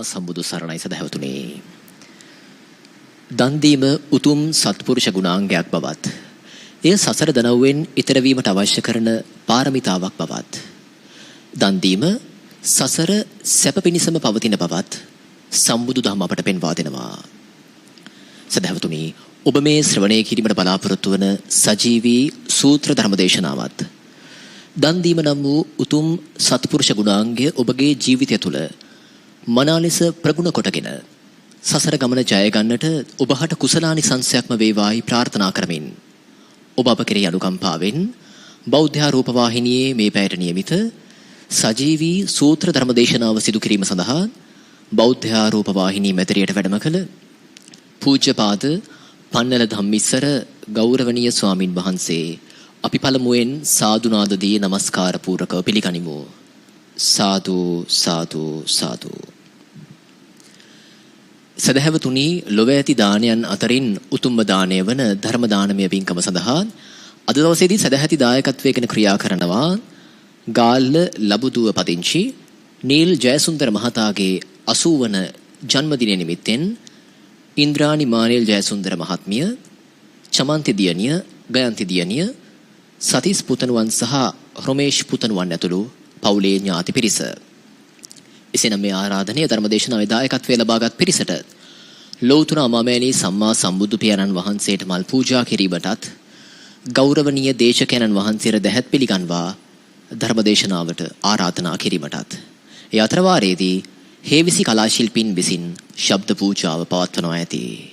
සම්බුදු සරණයි සදහැවතුනි. දන් දීම උතුම් සත්පුරුෂ ගුණාංගයක් බවත්, එය සසර දනව්වෙන් ඈතර වීමට අවශ්‍ය කරන පාරමිතාවක් බවත්, දන් දීම සසර සැප පිණිසම පවතින බවත් සම්බුදු දහම අපට පෙන්වා දෙනවා. සදහැවතුනි, ඔබ මේ ශ්‍රවණය කිරීමට බලාපොරොත්තු වන සජීවී සූත්‍ර ධර්ම දේශනාවත් දන් දීම නම් වූ උතුම් සත්පුරුෂ ගුණාංගය ඔබගේ ජීවිතය තුළ මනා ලෙස ප්‍රගුණ කොටගෙන සසර ගමන ජය ගන්නට ඔබට කුසලානිසංසයක්ම වේවායි ප්‍රාර්ථනා කරමින් ඔබ අප කෙරෙහි අනුකම්පාවෙන් බෞද්ධ රූප වාහිනියේ මේ පැයට නියමිත සජීවී සූත්‍ර ධර්ම දේශනාව සිදු කිරීම සඳහා බෞද්ධ රූප වාහිනී මැදිරියට වැඩම කළ පූජ්‍යපාද පන්නල ධම්මිස්සර ගෞරවනීය ස්වාමින් වහන්සේ අපි පළමුවෙන් සාදුනාද දී නමස්කාර පූර්වකව පිළිගනිමු. සාදු සාදු සාදු. සදහැවතුනි, ලොව ඇති දානයන් අතරින් උතුම්ම දානය වන ධර්ම දානමය පින්කම සඳහා අද දවසේදී සදැහැති දායකත්වයෙන් ක්‍රියා කරනවා ගාල්ල ලබුදුව පදිංචි නීල් ජයසුන්දර මහතාගේ 80 වන ජන්මදිනය නිමිත්තෙන් ඉන්ද්‍රාණි මානේල් ජයසුන්දර මහත්මිය, චමන්ති දියණිය, ගයන්ති දියණිය, සතිස් පුතණුවන් සහ රොමේෂ් පුතණුවන් ඇතුළු පවුලේ ඥාති පිරිස. එසේනම් මේ ආරාධනීය ධර්මදේශනාවේ දායකත්වයේ ලබාගත් පිරිසට ලෞතර අමාමෑණී සම්මා සම්බුදු පියාණන් වහන්සේට මල් පූජා කිරීමටත් ගෞරවනීය දේශකයන්න් වහන්සේට දැහැත් පිළිගන්වා ධර්මදේශනාවට ආරාධනා කිරීමටත් ඒ අතර වාරයේදී හේවිසි කලා ශිල්පීන් විසින් ශබ්ද පූජාව පවත්වනවා ඇති.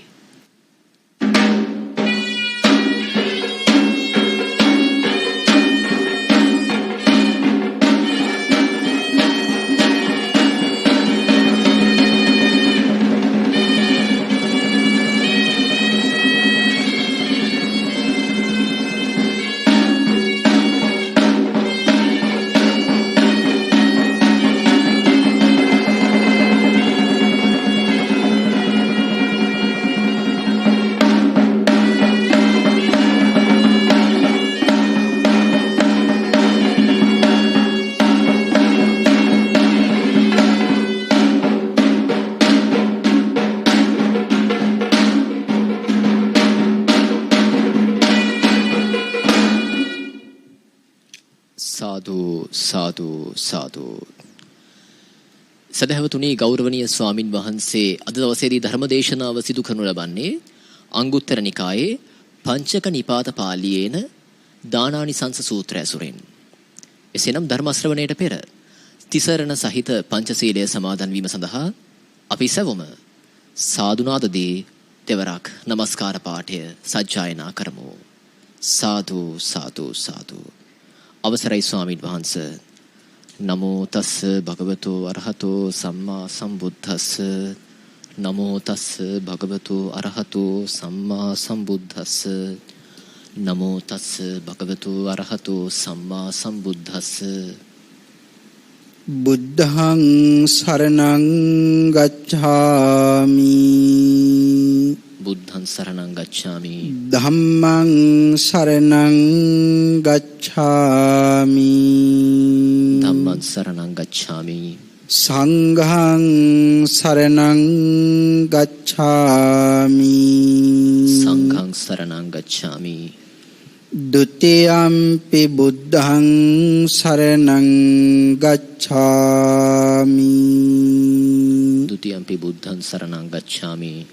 සාදු සාදු. සදහැවතුනි, ගෞරවනීය ස්වාමින් වහන්සේ අද දවසේදී ධර්මදේශනාව සිදු කරනු ලබන්නේ අංගුත්තර නිකායේ පංචක නිපාත පාළියේන දානානිසංස සූත්‍රය ඇසුරෙන්. එසේනම් ධර්ම ශ්‍රවණයට පෙර තිසරණ සහිත පංචශීලය සමාදන් වීම සඳහා අපි සැවොම සාදුනාදදී දෙවරක් නමස්කාර පාඨය සජ්ජායනා කරමු. සාදු සාදු සාදු. අවසරයි ස්වාමීන් වහන්ස. නමෝ තස් භගවතු අරහතෝ සම්මා සම්බුද්දස්ස. නමෝ තස් භගවතු අරහතෝ සම්මා සම්බුද්දස්ස. නමෝ තස් භගවතු අරහතෝ සම්මා සම්බුද්දස්ස. බුද්ධං සරණං ගච්ඡාමි. බුද්ධං සරණං ගච්ඡාමි. ධම්මං සරණං ගච්ඡාමි. ධම්මං සරණං ගච්ඡාමි. සංඝං සරණං ගච්ඡාමි. සංඝං සරණං ගච්ඡාමි. ဒုတိယံ පි බුද්ධං සරණං ගච්ඡාමි. ဒုတိယံ පි බුද්ධං සරණං ගච්ඡාමි.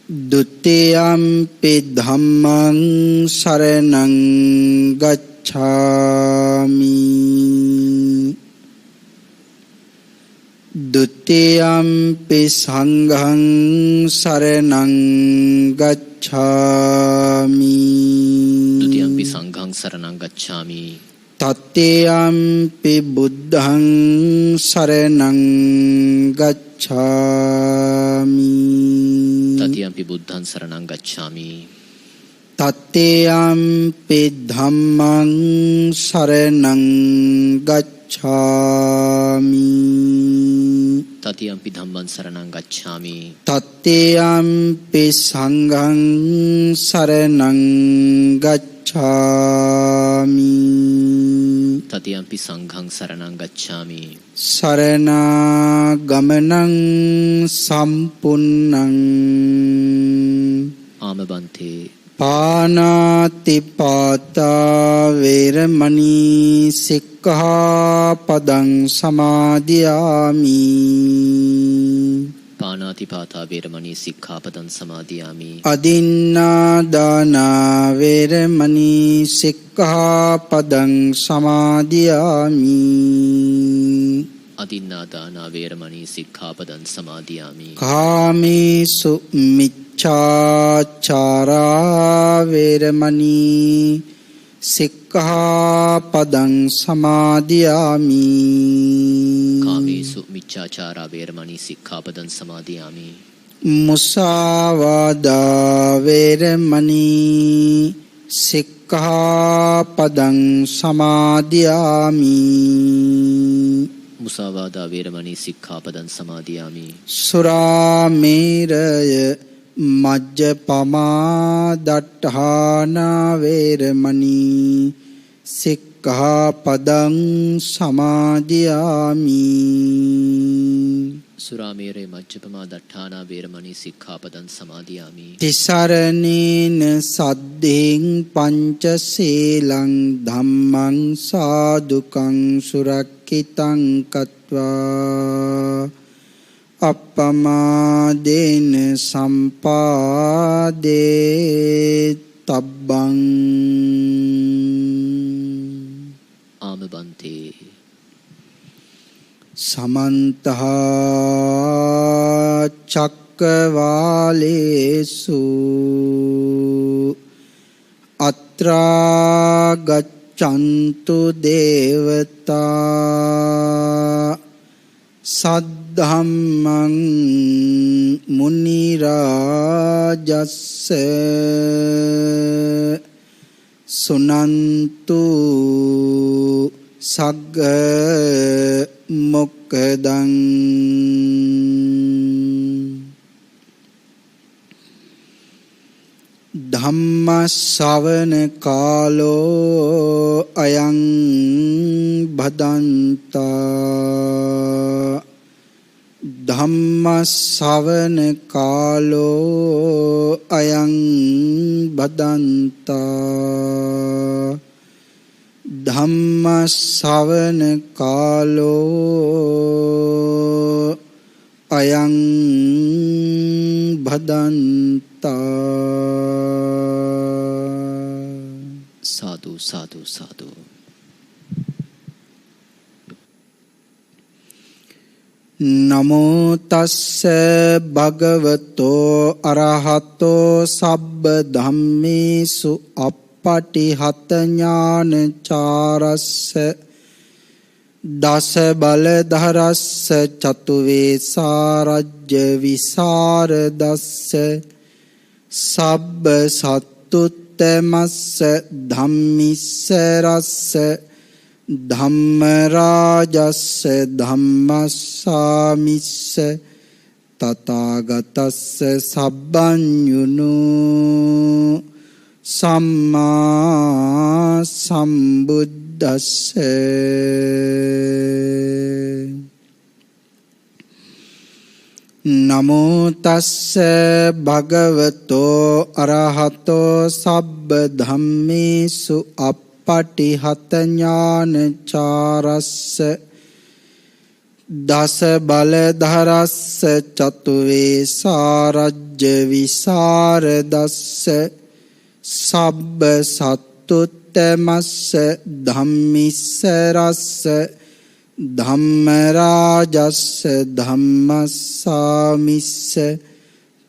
ဒုတိယံ පි ධම්මං සරණං ගච්ඡාමි. ဒုတိယံ පි සංඝං සරණං ගච්ඡාමි. ဒုတိယံ පි සංඝං සරණං ගච්ඡාමි. තත්තේයම් පි බුද්ධං සරණං ගච්ඡාමි. තතියම් පි බුද්ධං සරණං ගච්ඡාමි. තත්තේයම් පි ධම්මං සරණං ගච්ඡාමි. තතියම් පි ධම්මං සරණං ගච්ඡාමි. තත්තේයම් පි සංඝං සරණං ගච්ඡාමි. තතියම්පි සංඝං සරණං ගච්ඡාමි. සරණාගමනං සම්පුන්නං ආමබන්තේ පානාතිපාතා වේරමණී සික්ඛාපදං සමාදියාමි. පානාතිපාතා වේරමණී සික්ඛාපදං සමාදියාමි. අදින්නාදානා වේරමණී සික්ඛාපදං සමාදියාමි. අදින්නාදානා වේරමණී සික්ඛාපදං සමාදියාමි. කාමේසු මිච්ඡාචාරා වේරමණී සික්ඛාපදං සමාදියාමි. කාමේසු මිච්ඡාචාරා වේරමණී සික්ඛාපදං සමාදියාමි. මුසාවාදා වේරමණී සික්ඛාපදං සමාදියාමි. මුසාවාදා වේරමණී සික්ඛාපදං සමාදියාමි. සුරාමේරය මජ්ජපමා දට්ඨානා වේරමණී සික්ඛාපදං සමාදියාමි. සුරාමේරේ මජ්ජපමා දට්ඨානා වේරමණී සික්ඛාපදං සමාදියාමි. තිසරණේන සද්දෙන් පංචශීලං ධම්මං සාදුකං සුරක්ඛිතං කତ୍වා අප්පමාදේන සම්පාදේ තබ්බං. ආමබන්තේ සමන්ත චක්කවාලේසු අත්‍රා ගච්ඡන්තු දේවතා සද්ධම්මං මුනි රාජස්ස සුනන්තු සග්ග මොක්ඛදං. ධම්ම ශ්‍රවණ කාලෝ අයං භදන්තා. ධම්ම ශ්‍රවණ කාලෝ අයං භදන්තා. ධම්ම ශ්‍රවණ කාලෝ අයං භදන්තා. සාදු සාදු සාදු. නමෝ තස්ස භගවතෝ අරහතෝ සබ්බ ධම්මේසු පටිහත ඥානචාරස්ස දස බලධරස්ස චතුවේසාරජ්‍ය විසරදස්ස සබ්බ සත්තුත්තමස්ස ධම්මිස්සරස්ස ධම්මරාජස්ස ධම්මස්සාමිස්ස තථාගතස්ස සබ්බඤුනු සම්මා සම්බුද්දස්ස. නමෝ තස්ස භගවතෝ අරහතෝ සබ්බ ධම්මේසු අප්පටිහත ඥානචාරස්ස දස බලධරස්ස චතුවේසාරජ්‍ය විසරදස්ස සබ්බ සත්තුත්තමස්ස ධම්මිස්සරස්ස ධම්මරාජස්ස ධම්මස්සාමිස්ස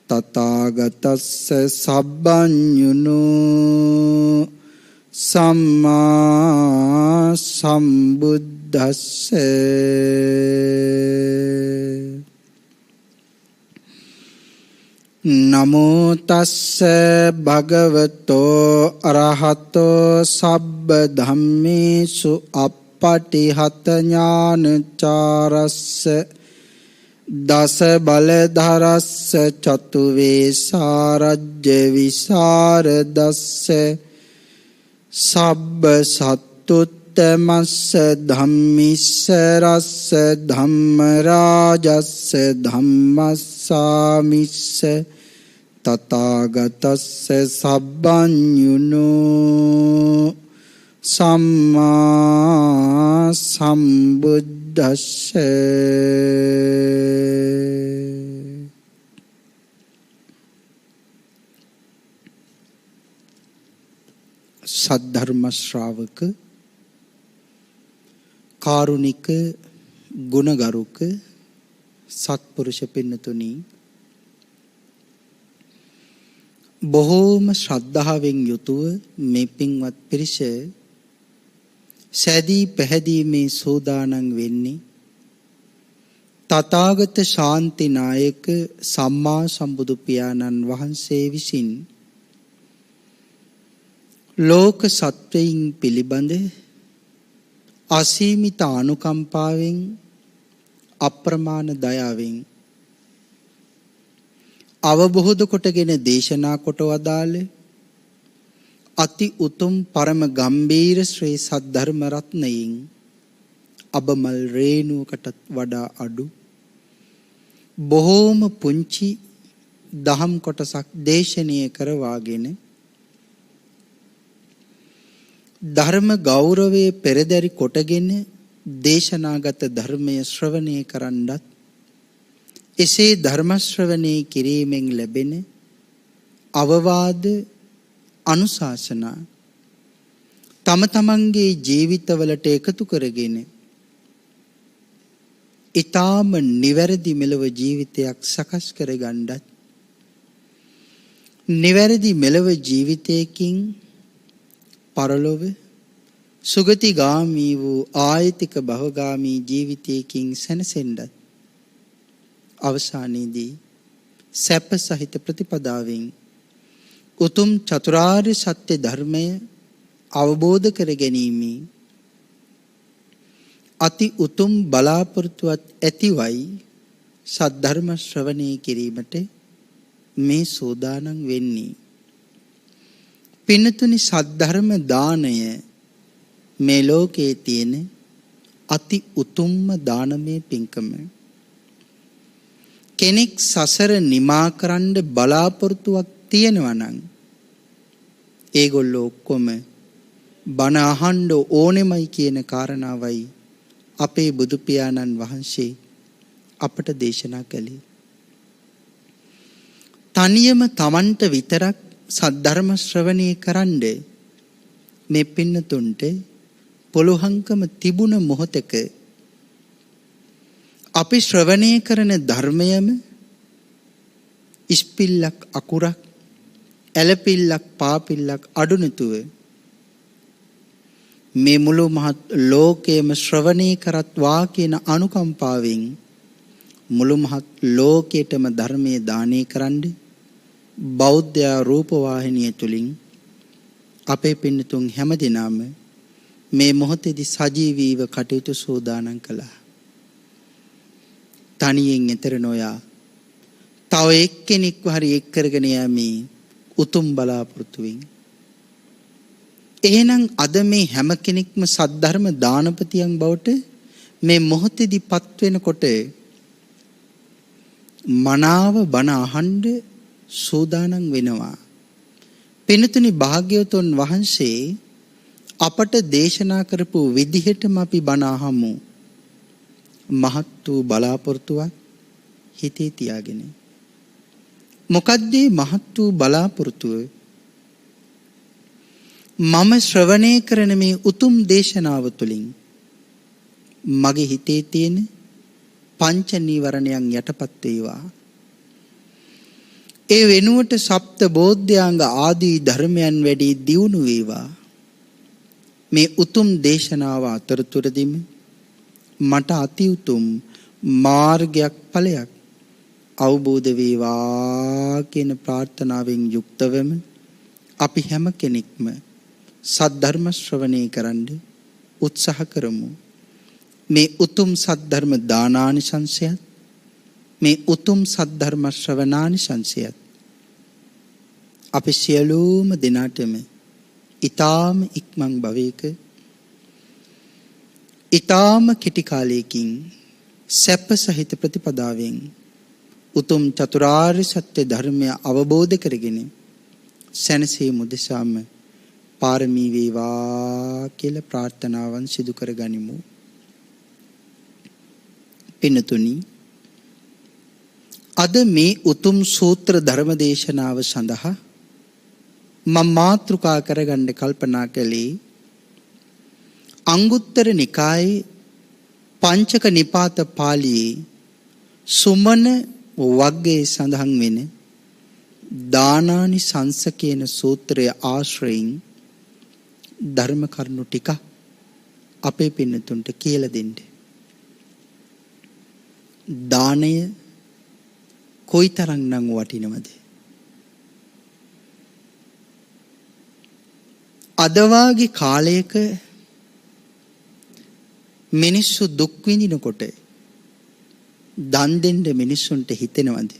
තථාගතස්ස සබ්බඤුනු සම්මා සම්බුද්දස්ස. නමෝ තස්ස භගවතෝ අරහතෝ සබ්බ ධම්මේසු අප්පටිහත ඥානචාරස්ස දස බලධරස්ස චතුවේසාරජ්‍ය විසරදස්ස සබ්බ සත්තුත් උත්තමස්ස ධම්මිස්ස රස්ස ධම්ම රාජස්ස ධම්මස්සාමිස්ස තථාගතස්ස සබ්බඤුනෝ සම්මා සම්බුද්දස්ස. සද්ධර්ම ශ්‍රාවක කාරුණික ගුණගරුක සත්පුරුෂ පින්නතුනි, බොහෝම ශ්‍රද්ධාවෙන් යුතුව මේ පින්වත් පිරිස සැදී පැහැදීමේ සෝදානම් වෙන්නේ තථාගත ශාන්තිනායක සම්මා සම්බුදු පියාණන් වහන්සේ විසින් ලෝක සත්වයින් පිළිබඳ අසීමිත අනුකම්පාවෙන් අප්‍රමාණ දයාවෙන් අවබෝධ කොටගෙන දේශනා කොට වදාළ අති උතුම් පරම ගම්බීර ශ්‍රී සද්ධර්ම රත්නයෙන් අබමල් රේණුවකටත් වඩා අඩු බොහෝම පුංචි දහම් කොටසක් දේශනය කරවාගෙන ධර්ම ගෞරවයේ පෙරදරි කොටගෙන දේශනාගත ධර්මය ශ්‍රවණය කරන්නත් එසේ ධර්ම ශ්‍රවණය කිරීමෙන් ලැබෙන අවවාද අනුශාසනා තම තමන්ගේ ජීවිතවලට එකතු කරගෙන ඊටාම නිවැරදි මෙලව ජීවිතයක් සකස් කරගන්නත් නිවැරදි මෙලව ජීවිතයකින් පරලොව සුගතිගාමී වූ ආයතික භවගාමී ජීවිතයකින් සැනසෙන්නත් අවසානයේදී සැප සහිත ප්‍රතිපදාවෙන් උතුම් චතුරාර්ය සත්‍ය ධර්මය අවබෝධ කර ගැනීමේ අති උතුම් බලාපොරොත්තුවත් ඇතිවයි සද්ධර්ම ශ්‍රවණය කිරීමට මේ සෝදානම් වෙන්නේ. පින්නතුනි, සද්ධර්ම දානය මේ ලෝකයේ තියෙන අති උතුම්ම දානමය පින්කම. කෙනෙක් සසර නිමා කරන්න බලාපොරොත්තුවක් තියෙනවා නම් ඒගොල්ලෝ ඔක්කොම බණ අහන්න ඕනෙමයි කියන කාරණාවයි අපේ බුදු පියාණන් වහන්සේ අපට දේශනා කළේ. තනියම Tamanට විතරක් සද්ධර්ම ශ්‍රවණය කරන්න මේ පින්නතුන්ට පොළොහංකම තිබුණ මොහොතක අපි ශ්‍රවණය කරන ධර්මයම ඉස්පිල්ලක් අකුරක් ඇලපිල්ලක් පාපිල්ලක් අඩු නැතුව මේ මුළු මහත් ලෝකයේම ශ්‍රවණය කරත්වා කියන අනුකම්පාවෙන් මුළු මහත් ලෝකයටම ධර්මයේ දානය කරන්න බෞද්ධ රූපවාහිනිය තුලින් අපේ පින්නතුන් හැමදෙනාම මේ මොහොතේදී සජීවීව කටයුතු සෝදානම් කළා. තනියෙන් ඈතර නොයා තව එක්කෙනෙක්ව හරි එක් කරගෙන යෑමේ උතුම් බලාපොරොත්තුවෙන්. එහෙනම් අද මේ හැම කෙනෙක්ම සද්ධර්ම දානපතියන් බවට මේ මොහොතේදී පත් වෙනකොට මනාව බණ අහන්න සූදානම් වෙනවා. පින්තුනි, භාග්‍යවතුන් වහන්සේ අපට දේශනා කරපු විදිහටම අපි බණ අහමු. මහත් වූ බලාපොරොත්තුවක් හිතේ තියාගෙන. මොකද්ද මහත් වූ බලාපොරොත්තුව? මම ශ්‍රවණය කරන මේ උතුම් දේශනාව තුළින් මගේ හිතේ තියෙන පංච නීවරණයන් යටපත් වේවා. ඒ වෙනුවට සප්ත බෝධ්‍යාංග ආදී ධර්මයන් වැඩි දියුණු වේවා. මේ උතුම් දේශනාව අතරතුරදීම මට අති උතුම් මාර්ගයක් ඵලයක් අවබෝධ වේවා කියන ප්‍රාර්ථනාවෙන් යුක්තවම අපි හැම කෙනෙක්ම සද්ධර්ම ශ්‍රවණය කරන්න උත්සාහ කරමු. මේ උතුම් සද්ධර්ම දානානිසංසයත් මේ උතුම් සද්ධර්ම ශ්‍රවණානිසංසයත් අපි සියලුම දෙනාටම ඊ타ම ඉක්මන් භවයක ඊටාම කෙටි කාලයකින් සැප සහිත ප්‍රතිපදාවෙන් උතුම් චතුරාර්ය සත්‍ය ධර්මය අවබෝධ කරගෙන සැනසීම උදෙසාම පාරමී වේවා කියලා ප්‍රාර්ථනාවන් සිදු කරගනිමු. පින්තුනි, අද මේ උතුම් සූත්‍ර ධර්ම දේශනාව සඳහා මම මාතෘකා කරගන්න කල්පනා කළේ අංගුත්තර නිකායේ පංචක නිපාත පාළියේ සුමන වග්ගයේ සඳහන් වෙන දානානි සංස කියන සූත්‍රය ආශ්‍රයෙන් ධර්ම කරුණු ටික අපේ පින්නතුන්ට කියලා දෙන්න. දානය කොයිතරම්නම් වටිනවද? අද වාගේ කාලයක මිනිස්සු දුක් විඳිනකොට දන් දෙන්න මිනිස්සුන්ට හිතෙනවද?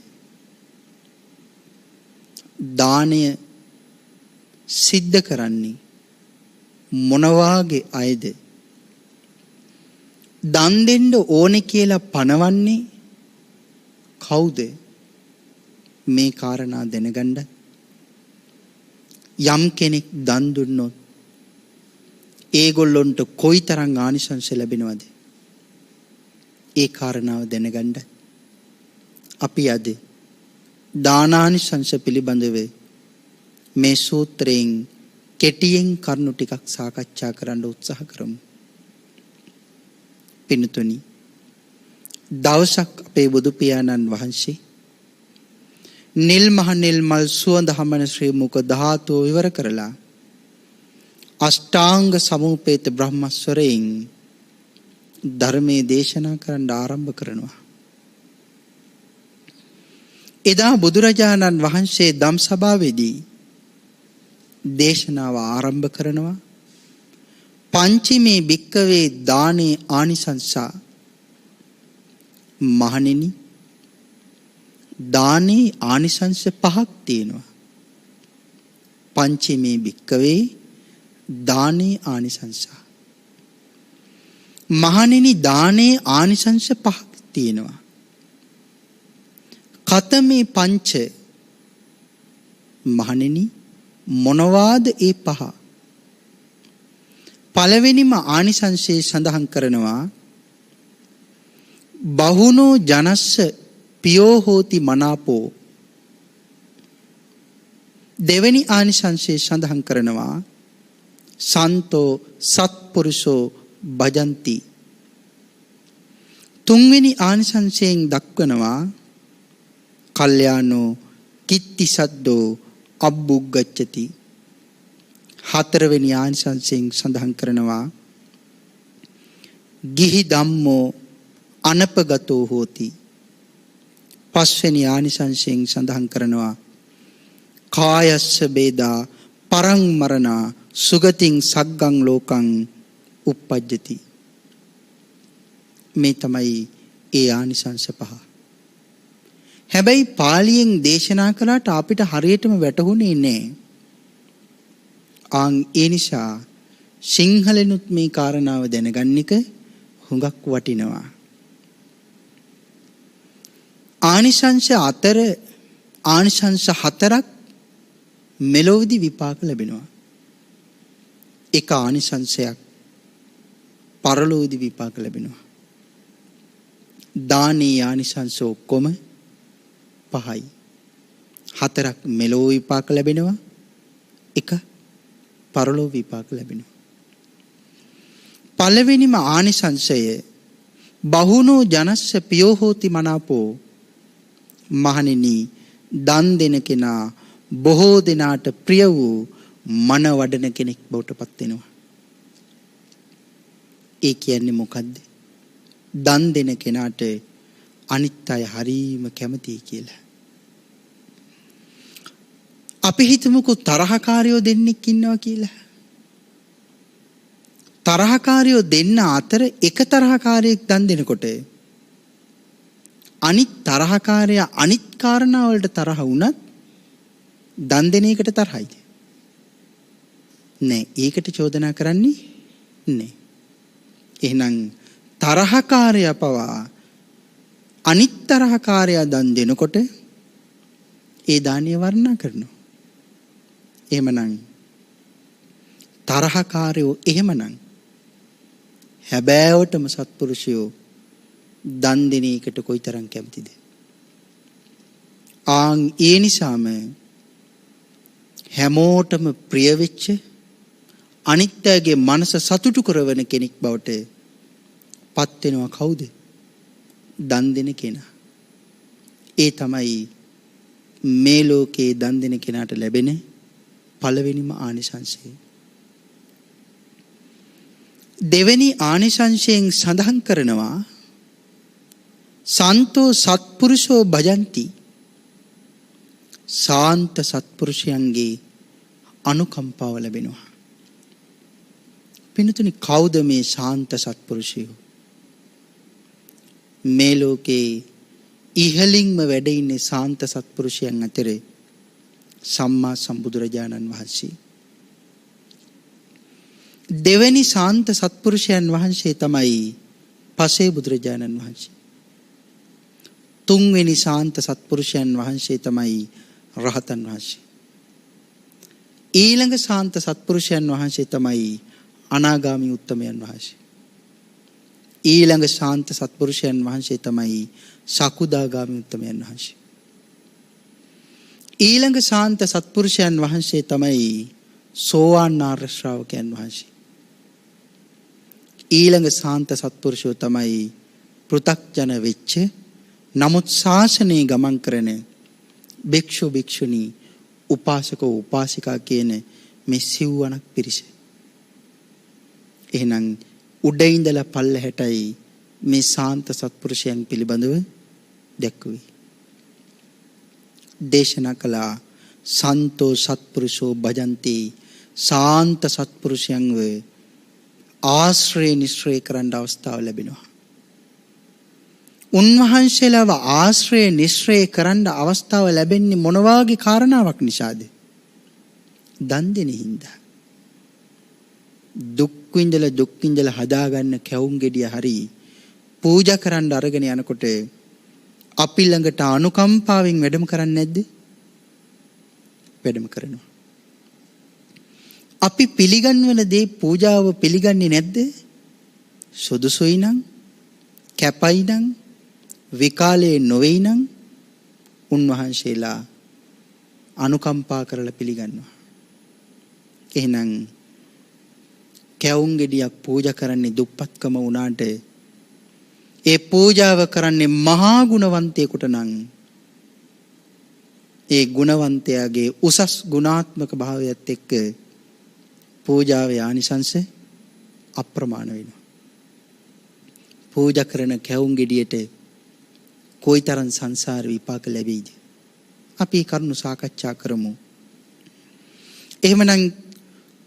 දානය සිද්ධ කරන්නේ මොන වාගේ අයද? දන් දෙන්න ඕනේ කියලා පනවන්නේ කවුද? මේ කාරණා දැනගන්න යම් කෙනෙක් දන් දුන්නොත් ඒගොල්ලොන්ට කොයිතරම් ආනිසංස ලැබෙනවද? ඒ කාරණාව දැනගන්න අපි අද දානානිසංස පිළිබඳව මේ සූත්‍රයෙන් කෙටියෙන් කරුණු ටිකක් සාකච්ඡා කරන්න උත්සාහ කරමු. පින්තුනි, දවසක් අපේ බුදු පියාණන් වහන්සේ නිල් මහ නිල් මල් සුවඳ හමන ශ්‍රී මුඛ ධාතුව විවර කරලා අෂ්ටාංග සමූපේත බ්‍රහ්මස්වරයෙන් ධර්මයේ දේශනා කරන්න ආරම්භ කරනවා. එදා බුදුරජාණන් වහන්සේ ධම් සභාවේදී දේශනාව ආරම්භ කරනවා. පංචමේ භික්කවේ දානේ ආනිසංසා. මහණෙනි, දානේ ආනිසංස 5ක් තියෙනවා. පංචමේ භික්කවේ දානේ ආනිසංසා. මහණෙනි, දානේ ආනිසංස 5ක් තියෙනවා. කතමේ පංච. මහණෙනි, මොනවාද ඒ 5? පළවෙනිම ආනිසංසයේ සඳහන් කරනවා බහුනෝ ජනස්ස පියෝ හෝති මනාපෝ. දෙවෙනි ආනිසංසයේ සඳහන් කරනවා සන්තෝ සත්පුරුෂෝ භජಂತಿ. තුන්වෙනි ආනිසංසයෙන් දක්වනවා කල්යාණෝ කිත්ති සද්දෝ අබ්බුග්ගච්ඡති. හතරවෙනි ආනිසංසයෙන් සඳහන් කරනවා ගිහි ධම්මෝ අනපගතෝ හෝති. පස්වෙනි ආනිසංසයෙන් සඳහන් කරනවා කායස්ස බේදා පරං මරණා සුගතින් සග්ගං ලෝකං uppajjati. මේ තමයි ඒ ආනිසංස 5. හැබැයි පාලියෙන් දේශනා කළාට අපිට හරියටම වැටහුනේ නැහැ. ඒ නිසා සිංහලෙනුත් මේ කාරණාව දැනගන්න එක හුඟක් වටිනවා. ආනිසංස 4ක් මෙලොවදී විපාක ලැබෙනවා. එක ආනිසංසයක් පරලොවදී විපාක ලැබෙනවා. දානේ ආනිසංස ඔක්කොම 5යි. 4ක් මෙලොව විපාක ලැබෙනවා. එක පරලොව විපාක ලැබෙනවා. පළවෙනිම ආනිසංසය බහුනෝ ජනස්ස පියෝ හෝති මනාපෝ. මහණෙනි, දන් දෙන කෙනා බොහෝ දෙනාට ප්‍රිය වූ මන වඩන කෙනෙක් බවට පත් වෙනවා. ඒ කියන්නේ මොකද්ද? දන් දෙන කෙනාට අනිත් අය හරීම කැමතියි කියලා. අපි හිතමුකෝ තරහකාරයෝ දෙන්නෙක් ඉන්නවා කියලා. තරහකාරයෝ දෙන්න අතර එක තරහකාරයෙක් දන් දෙනකොට අනිත් තරහකාරයා අනිත් කාරණා වලට තරහ වුණත් දන් දෙන එකට තරහයිද? නෑ. ඒකට චෝදනා කරන්නේ නෑ. එහෙනම් තරහකාරය පවා අනිත් තරහකාරයා දන් දෙනකොට ඒ දානිය වර්ණනා කරනවා. එහෙමනම් තරහකාරයෝ එහෙමනම් හැබෑවටම සත්පුරුෂයෝ දන් දෙන එකට කොයිතරම් කැමතිද? ඒ නිසාම හැමෝටම ප්‍රිය වෙච්ච අනිත්‍යයේ මනස සතුටු කරවන කෙනෙක් බවට පත් වෙනවා කවුද? දන් දෙන කෙනා. ඒ තමයි මේ ලෝකේ දන් දෙන කෙනාට ලැබෙන පළවෙනිම ආනිසංසය. දෙවෙනි ආනිසංසයෙන් සඳහන් කරනවා සන්තෝ සත්පුරුෂෝ භජಂತಿ. සාන්ත සත්පුරුෂයන්ගේ අනුකම්පාව ලැබෙනවා. පින්තුනි, කවුද මේ ශාන්ත සත්පුරුෂයෝ? මේ ලෝකේ ඉහළින්ම වැඩ ඉන්නේ ශාන්ත සත්පුරුෂයන් අතර සම්මා සම්බුදුරජාණන් වහන්සේ. දෙවෙනි ශාන්ත සත්පුරුෂයන් වහන්සේ තමයි පසේ බුදුරජාණන් වහන්සේ. තුන්වෙනි ශාන්ත සත්පුරුෂයන් වහන්සේ තමයි රහතන් වහන්සේ. ඊළඟ ශාන්ත සත්පුරුෂයන් වහන්සේ තමයි අනාගාමී උත්තමයන් වහන්සේ. ඊළඟ ශාන්ත සත්පුරුෂයන් වහන්සේ තමයි සකුදාගාමී උත්තමයන් වහන්සේ. ඊළඟ ශාන්ත සත්පුරුෂයන් වහන්සේ තමයි සෝවාන් ආර්ය ශ්‍රාවකයන් වහන්සේ. ඊළඟ ශාන්ත සත්පුරුෂයෝ තමයි පෘථග්ජන වෙච්ච නමුත් ශාසනයේ ගමන් කරන භික්ෂු භික්ෂුණී උපාසක උපාසිකා කියන මේ සිව්වණක් පිරිස. එහෙනම් උඩ ඉඳලා පල්ලෙහාටයි මේ ශාන්ත සත්පුරුෂයන් පිළිබඳව දැක්වේ. දේශනා කළා සන්තෝ සත්පුරුෂෝ භජಂತಿ. ශාන්ත සත්පුරුෂයන්ව ආශ්‍රය නිශ්‍රය කරන්න අවස්ථාව ලැබෙනවා. උන්වහන්සේලාව ආශ්‍රය නිශ්‍රය කරන්න අවස්ථාව ලැබෙන්නේ මොන වාගේ කාරණාවක් නිසාද? දන් දෙන හින්දා. දුක් විඳලා හදාගන්න කැවුම් ගෙඩිය හරි පූජා කරන්න අරගෙන යනකොට අපි ළඟට අනුකම්පාවෙන් වැඩම කරන්නේ නැද්ද? වැඩම කරනවා. අපි පිළිගන්වන දේ පූජාව පිළිගන්නේ නැද්ද? සුදුසුයි නම්, කැපයි නම්, විකාලේ නොවේයි නම් උන්වහන්සේලා අනුකම්පා කරලා පිළිගන්නවා. එහෙනම් කැවුම් ගෙඩියක් පූජා කරන්නේ දුප්පත්කම වුණාට ඒ පූජාව කරන්නේ මහා ගුණවන්තයෙකුට නම් ඒ ගුණවන්තයාගේ උසස් ගුණාත්මක භාවයත් එක්ක පූජාවේ ආනිසංස අප්‍රමාණ වෙනවා. පූජා කරන කැවුම් ගෙඩියට කොයිතරම් සංසාර විපාක ලැබෙයිද? අපි කරුණු සාකච්ඡා කරමු. එහෙමනම්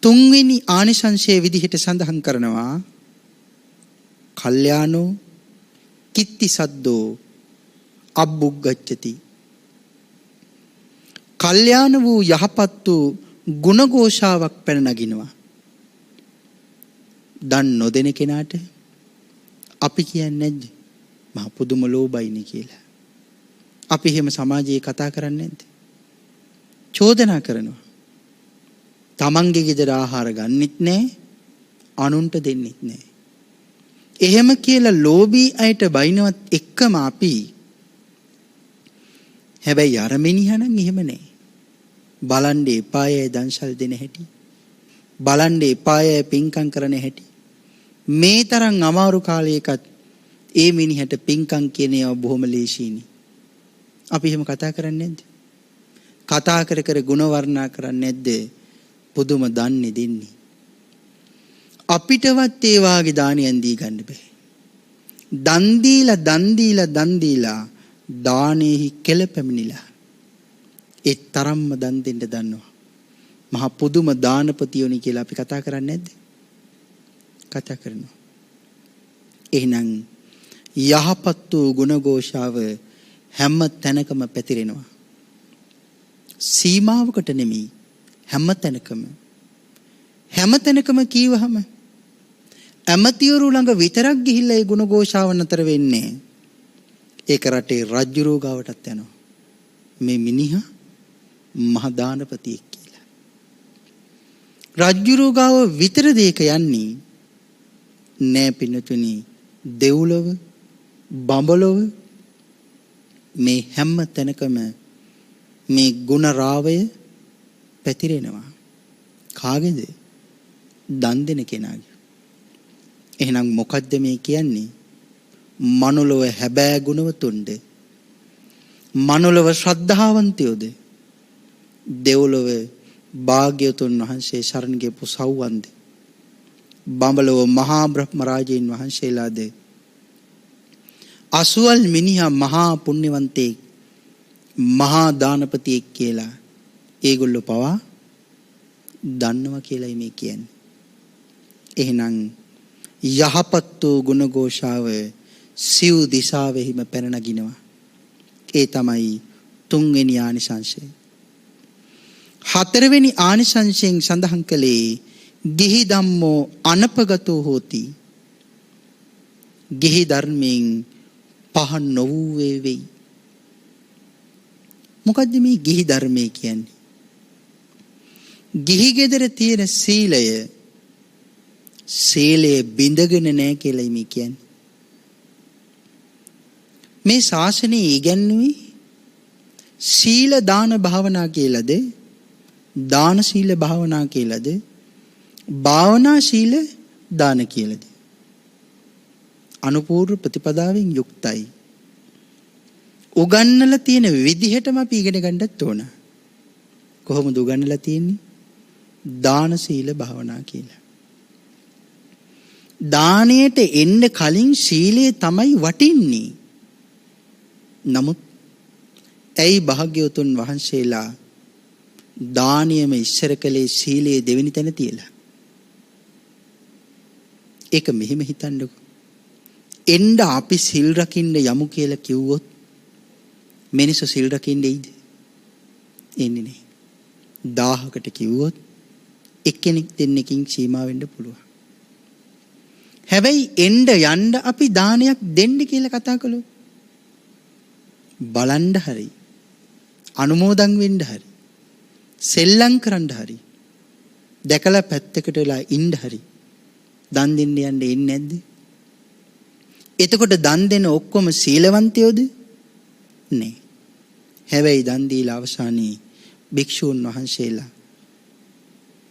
තුන්වෙනි ආනිසංසයේ විදිහට සඳහන් කරනවා කල්යාණෝ කිත්ති සද්දෝ අබ්බුග්ගච්ඡති. කල්යාණ වූ යහපත් වූ ගුණഘോഷාවක් පැන නගිනවා. දන් නොදෙන කෙනාට අපි කියන්නේ නැද්ද මහ පුදුම ලෝභයිනේ කියලා? අපි එහෙම සමාජයේ කතා කරන්නේ නැද්ද? චෝදනා කරනවා. තමන්ගේ ගෙදර ආහාර ගන්නෙත් නැහැ, අනුන්ට දෙන්නෙත් නැහැ. එහෙම කියලා ලෝභී අයට බයිනවත් එක්කම අපි හැබැයි අර මිනිහා නම් එහෙම නැහැ. බලන්න එපායයි දන්සල් දෙන හැටි. බලන්න එපායයි පින්කම් කරන හැටි. මේ තරම් අමාරු කාලයකත් ඒ මිනිහට පින්කම් කියන ඒවා බොහොම ලේසියිනේ. අපි එහෙම කතා කරන්නේ නැද්ද? කතා කර කර ගුණ වර්ණනා කරන්නේ නැද්ද? පුදුම දන්නේ දෙන්නේ. අපිටවත් ඒ වාගේ දානියන් දී ගන්න බෑ. දන් දීලා දානෙහි කෙල පැමිණිලා ඒ තරම්ම දන් දෙන්න දන්නවා. මහා පුදුම දානපතියෝනි කියලා අපි කතා කරන්නේ නැද්ද? කතා කරනවා. එහෙනම් යහපත් වූ ගුණഘോഷාව හැම තැනකම පැතිරෙනවා. සීමාවකට නෙමෙයි, හැම තැනකම. හැම තැනකම කීවහම ඇමතිවරු ළඟ විතරක් ගිහිල්ලා ඒ ගුණ ഘോഷාව නතර වෙන්නේ. ඒක රටේ රජුරෝ ගාවටත් යනවා. මේ මිනිහා මහා දානපතියෙක් කියලා. රජුරෝ ගාව විතරද ඒක යන්නේ? නෑ පින්නතුනි, දෙව්ලොව බඹලොව මේ හැම තැනකම මේ ගුණ රාවය පැතිරෙනවා. කාගේද? දන් දෙන කෙනාගේ. එහෙනම් මොකද්ද මේ කියන්නේ? මනුලොව හැබෑ ගුණවතුන්ද? මනුලොව ශ්‍රද්ධාවන්තයෝද? දෙව්ලොව භාග්‍යවතුන් වහන්සේ සරණ ගියපු සව්වන්ද? බඹලොව මහා බ්‍රහ්ම රාජීන් වහන්සේලාද? අසුවල් මිනිහා මහා පුණ්‍යවන්තයෙක්, මහා දානපතියෙක් කියලා ඒගොල්ලෝ පවා දන්නවා කියලායි මේ කියන්නේ. එහෙනම් යහපත් වූ ගුණ ഘോഷාව සිව් දිසාවෙහිම පැන නගිනවා. ඒ තමයි තුන්වෙනි ආනිසංශය. හතරවෙනි ආනිසංශයෙන් සඳහන් කළේ ගිහි ධම්මෝ අනපගතෝ හෝති. ගිහි ධර්මයෙන් පහන් නොවූ වේවි. මොකද්ද මේ ගිහි ධර්මය කියන්නේ? ගිහි ගෙදර තියෙන සීලය බිඳගෙන නැහැ කියලායි මේ කියන්නේ. මේ ශාසනයේ ඉගැන්වුවේ සීල දාන භාවනා කියලාද? දාන සීල භාවනා කියලාද? භාවනා සීල දාන කියලාද? අනුපූර්ව ප්‍රතිපදාවෙන් යුක්තයි. උගන්නලා තියෙන විදිහටම අපි ඉගෙන ගන්නත් ඕන. කොහොමද උගන්නලා තියෙන්නේ? දාන සීල භාවනා කියලා. දාණයට එන්න කලින් සීලය තමයි වටින්නේ. නමුත් ඇයි භාග්‍යවතුන් වහන්සේලා දානියම ඉස්සර කළේ සීලයේ දෙවෙනි තැන තියලා? ඒක මෙහෙම හිතන්නකෝ. එන්න අපි සිල් රකින්න යමු කියලා කිව්වොත් මිනිස්සු සිල් රකින්න එයිද? එන්නේ නැහැ. 1000කට කිව්වොත් එක්කෙනෙක් දෙන්නෙකින් සීමා වෙන්න පුළුවන්. හැබැයි එන්න යන්න අපි දානයක් දෙන්න කියලා කතා කළොත් බලන්න හරි, අනුමෝදන් වෙන්න හරි, සෙල්ලම් කරන්න හරි, දැකලා පැත්තකට වෙලා ඉන්න හරි දන් දෙන්න යන්න එන්නේ නැද්ද? එතකොට දන් දෙන ඔක්කොම සීලවන්තයෝද? නෑ. හැබැයි දන් දීලා අවසානයේ භික්ෂූන් වහන්සේලා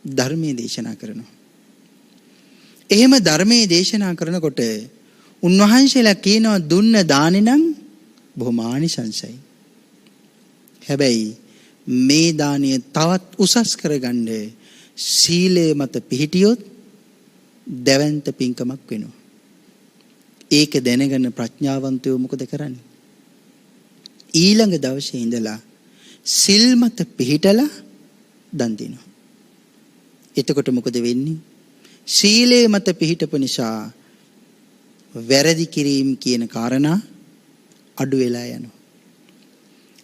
ධර්මයේ දේශනා කරනවා. එහෙම ධර්මයේ දේශනා කරනකොට උන්වහන්සේලා කියනවා දුන්න දානේ නම් බොහොම ආනිසංසයි. හැබැයි මේ දානිය තවත් උසස් කරගන්න සීලය මත පිහිටියොත් දැවැන්ත පින්කමක් වෙනවා. ඒක දැනගෙන ප්‍රඥාවන්තයෝ මොකද කරන්නේ? ඊළඟ දවසේ ඉඳලා සිල් මත පිහිටලා දන් දෙනවා. එතකොට මොකද වෙන්නේ? සීලේ මත පිහිටපු නිසා වැරදි කිරීම කියන කාරණා අඩු වෙලා යනවා.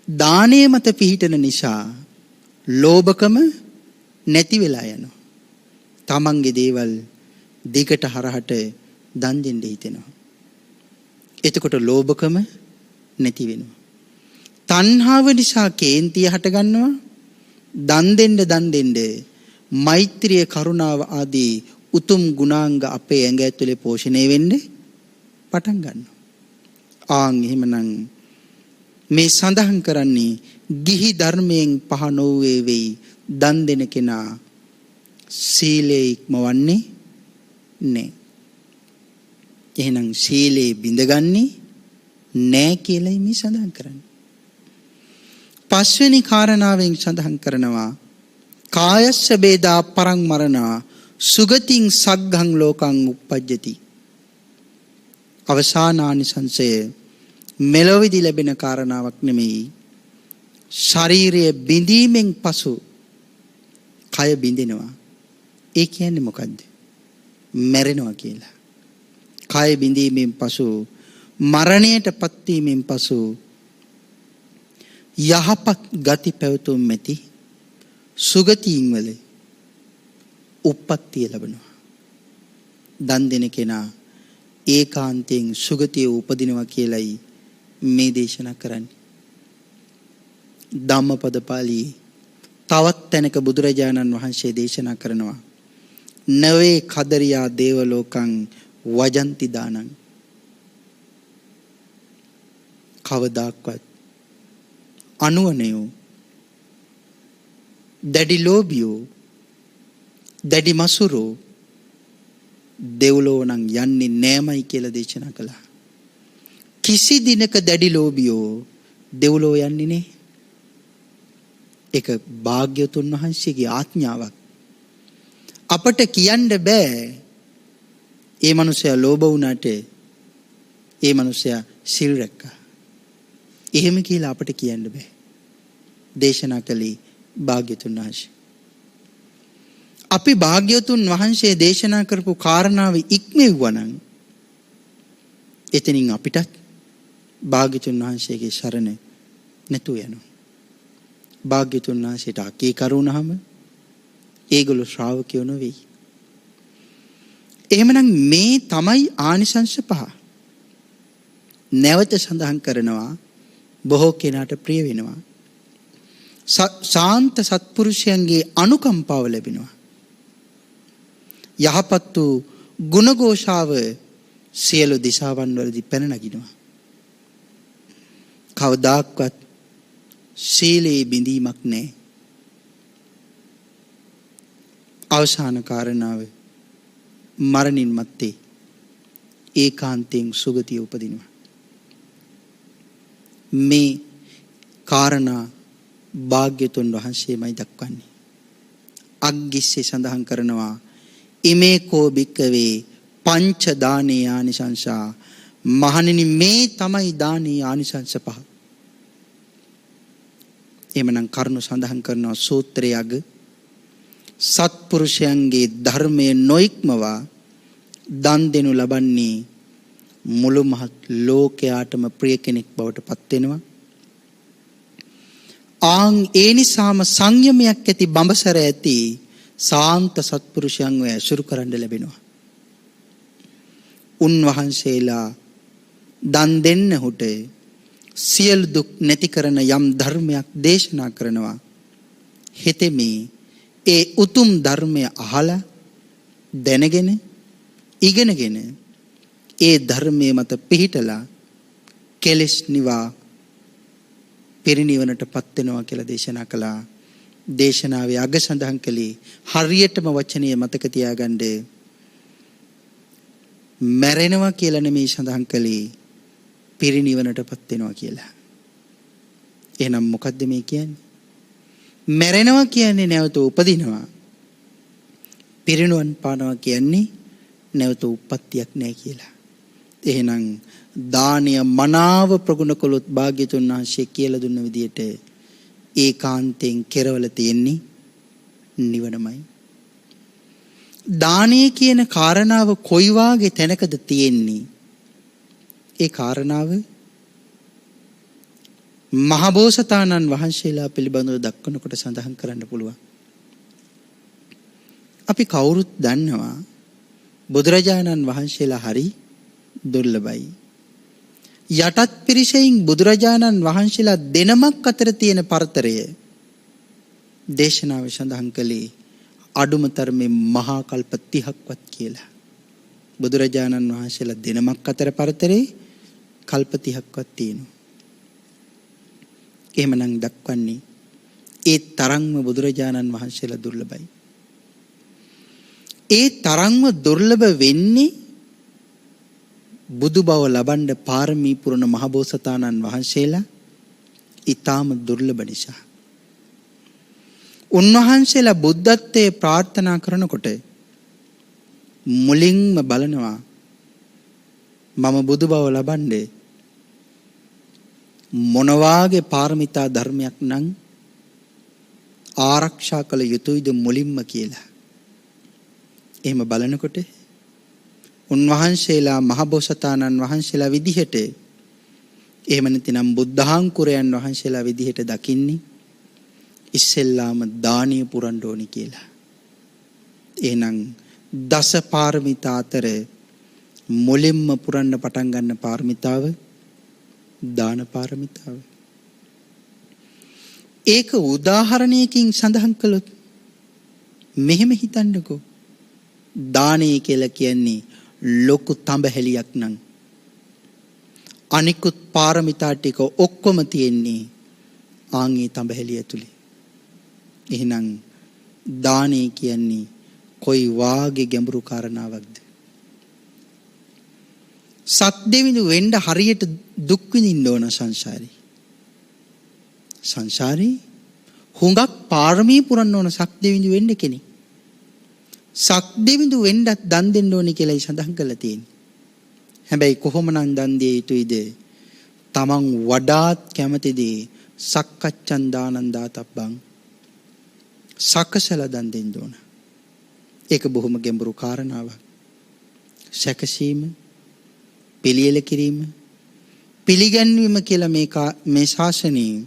දානයේ මත පිහිටන නිසා ලෝභකම නැති වෙලා යනවා. තමන්ගේ දේවල් දිගට හරහට දන් දෙන්න හිතෙනවා. එතකොට ලෝභකම නැති වෙනවා. තණ්හාව නිසා කේන්තිය හට ගන්නවා. දන් දෙන්න මෛත්‍රිය, කරුණාව ආදී උතුම් ගුණාංග අපේ ඇඟ ඇතුලේ පෝෂණය වෙන්නේ පටන් ගන්නවා. එහෙමනම් මේ සඳහන් කරන්නේ ගිහි ධර්මයෙන් පහ නොවේ වෙයි. දන් දෙන කෙනා සීලේ ඉක්මවන්නේ නැහැ. එහෙනම් සීලේ බිඳගන්නේ නැහැ කියලායි මේ සඳහන් කරන්නේ. පස්වෙනි කාරණාවෙන් සඳහන් කරනවා කායස්ස බේදා පරං මරණා සුගතින් සග්ගං ලෝකං උප්පජ්ජති. අවසානානිසංසය මෙලොවේදී ලැබෙන කාරණාවක් නෙමෙයි. ශරීරය බිඳීමෙන් පසු කය බිඳිනවා. ඒ කියන්නේ මොකද්ද? මැරෙනවා කියලා. කය බිඳීමෙන් පසු මරණයටපත් වීමෙන් පසු යහපත් ගති පැවතුම් ඇති සුගතීන් වල උප්පත්තිය ලැබෙනවා. දන් දෙන කෙනා ඒකාන්තයෙන් සුගතිය උපදිනවා කියලයි මේ දේශනා කරන්නේ. ධම්මපද පාළියේ තවත් තැනක බුදුරජාණන් වහන්සේ දේශනා කරනවා නවේ කදරියා දේවලෝකං වජන්ති දානං. කවදාක්වත් අනුවනයෝ දැඩි ලෝභියෝ දැඩි මසුරෝ දෙව්ලොව නම් යන්නේ නෑමයි කියලා දේශනා කළා. කිසි දිනක දැඩි ලෝභියෝ දෙව්ලොව යන්නේ නේ. ඒක භාග්‍යවතුන් වහන්සේගේ ආඥාවක්. අපට කියන්න බෑ ඒ මනුස්සයා ලෝභ වුණාට ඒ මනුස්සයා සිල් රැක්කා. එහෙම කියලා අපට කියන්න බෑ. දේශනා කළේ භාග්‍යවතුන් වහන්සේ. අපි භාග්‍යවතුන් වහන්සේ දේශනා කරපු කාරණාව ඉක්මෙව්වනම් එතනින් අපිටත් භාග්‍යවතුන් වහන්සේගේ ಶರණ නැතු යනවා. භාග්‍යවතුන් වහන්සේට අකීකරු වුණාම ඒගොල්ලෝ ශ්‍රාවකයෝ නෙවෙයි. එහෙමනම් මේ තමයි ආනිසංශ පහ. නැවත සඳහන් කරනවා බොහෝ කෙනාට ප්‍රිය වෙනවා. ශාන්ත සත්පුරුෂයන්ගේ අනුකම්පාව ලැබෙනවා. යහපත් වූ ගුණഘോഷාව සියලු දිශාවන් වලදී පැන නගිනවා. කවදාක්වත් සීලේ බිඳීමක් නැහැ. අවසාන කාරණාව මරණින් මත්තේ ඒකාන්තයෙන් සුගතිය උපදිනවා. මේ කාරණා භාග්‍යතුන් වහන්සේමයි දක්වන්නේ. අග්ගිස්සේ සඳහන් කරනවා ඉමේ කෝ භික්කවේ පංච දානේ ආනිසංසා. මහණෙනි මේ තමයි දානේ ආනිසංස පහ. එමනම් කරුණු සඳහන් කරනවා සූත්‍රයේ අග සත්පුරුෂයන්ගේ ධර්මයේ නොඉක්මවා දන් දෙනු ලබන්නේ මුළු මහත් ලෝකයාටම ප්‍රිය කෙනෙක් බවට පත් වෙනවා. ආන් ඒ නිසාම සංයමයක් ඇති බඹසර ඇති සාන්ත සත්පුරුෂයන්ව ඇසුරු කරන්න ලැබෙනවා. උන්වහන්සේලා දන් දෙන්නහුට සියලු දුක් නැති කරන යම් ධර්මයක් දේශනා කරනවා. හෙතෙමේ ඒ උතුම් ධර්මය අහලා දැනගෙන ඉගෙනගෙන ඒ ධර්මයේ මත පිහිටලා කෙලෙස් නිවා පිරිනිවනට පත් වෙනවා කියලා දේශනා කළා. දේශනාවේ අග සඳහන් කළේ හරියටම වචනය මතක තියාගන්න මැරෙනවා කියලා නෙමෙයි සඳහන් කළේ පිරිනිවනට පත් වෙනවා කියලා. එහෙනම් මොකද්ද මේ කියන්නේ? මැරෙනවා කියන්නේ නැවත උපදිනවා. පිරිනුවන් පානවා කියන්නේ නැවත උප්පත්තියක් නැහැ කියලා. එහෙනම් දානය මනාව ප්‍රගුණ කළොත් භාග්‍යතුන් වහන්සේ කියලා දුන්න විදියට ඒකාන්තයෙන් කෙරවල තියෙන්නේ නිවනමයි. දානය කියන කාරණාව කොයි වාගේ තැනකද තියෙන්නේ? ඒ කාරණාව මහබෝසතාණන් වහන්සේලා පිළිබඳව දක්වනකොට සඳහන් කරන්න පුළුවන්. අපි කවුරුත් දන්නවා බුදුරජාණන් වහන්සේලා හරි දුර්ලභයි. යටත් පිරිසෙන් බුදුරජාණන් වහන්සේලා දෙනමක් අතර තියෙන පරතරය දේශනාව සඳහන් කළේ අඩුම තරමේ මහා කල්ප 30ක්වත් කියලා. බුදුරජාණන් වහන්සේලා දෙනමක් අතර පරතරේ කල්ප 30ක්වත් තියෙනවා. එහෙමනම් දක්වන්නේ ඒ තරම්ම බුදුරජාණන් වහන්සේලා දුර්ලභයි. ඒ තරම්ම දුර්ලභ වෙන්නේ බුදු බව ලබන්න පාරමී පුරන මහබෝසතාණන් වහන්සේලා ඊටාම දුර්ලභ නිසා. උන්වහන්සේලා බුද්ධත්වයේ ප්‍රාර්ථනා කරනකොට මුලින්ම බලනවා මම බුදු බව ලබන්නේ මොනවාගේ පාරමිතා ධර්මයක් නම් ආරක්ෂා කළ යුතුයිද මුලින්ම කියලා. එහෙම බලනකොට උන්වහන්සේලා මහබෝසතාණන් වහන්සේලා විදිහට එහෙම නැතිනම් බුද්ධාංකුරයන් වහන්සේලා විදිහට දකින්නේ ඉස්සෙල්ලාම දානිය පුරන්න ඕනි කියලා. එහෙනම් දස පාරමිතා අතර මුලින්ම පුරන්න පටන් ගන්න පාරමිතාව දාන පාරමිතාව. ඒක උදාහරණයකින් සඳහන් කළොත් මෙහෙම හිතන්නකෝ. දානය කියලා කියන්නේ ලොකු තඹහැලියක් නම් අනිකුත් පාරමිතා ටික ඔක්කොම තියෙන්නේ ආන්ගේ තඹහැලිය ඇතුලේ. එහෙනම් දානය කියන්නේ කොයි වාගේ ගැඹුරු කාරණාවක්ද? සත් දෙවිඳු වෙන්න හරියට දුක් විඳින්න ඕන සංසාරේ. සංසාරේ හුඟක් පාරමී පුරන්න ඕන සත් දෙවිඳු වෙන්න කෙනෙක්. සත් දෙවිඳු වෙන්නත් දන් දෙන්න ඕනේ කියලායි සඳහන් කරලා තියෙන්නේ. හැබැයි කොහොමනම් දන් දිය යුතුයිද? තමන් වඩාත් කැමති දේ සක්කච්ඡන් දානං දාතබ්බං සකසලා දන් දෙන්න ඕන. ඒක බොහොම ගැඹුරු කාරණාවක්. සැකසීම, පිළියෙල කිරීම, පිළිගැන්වීම කියලා මේ ශාසනයේ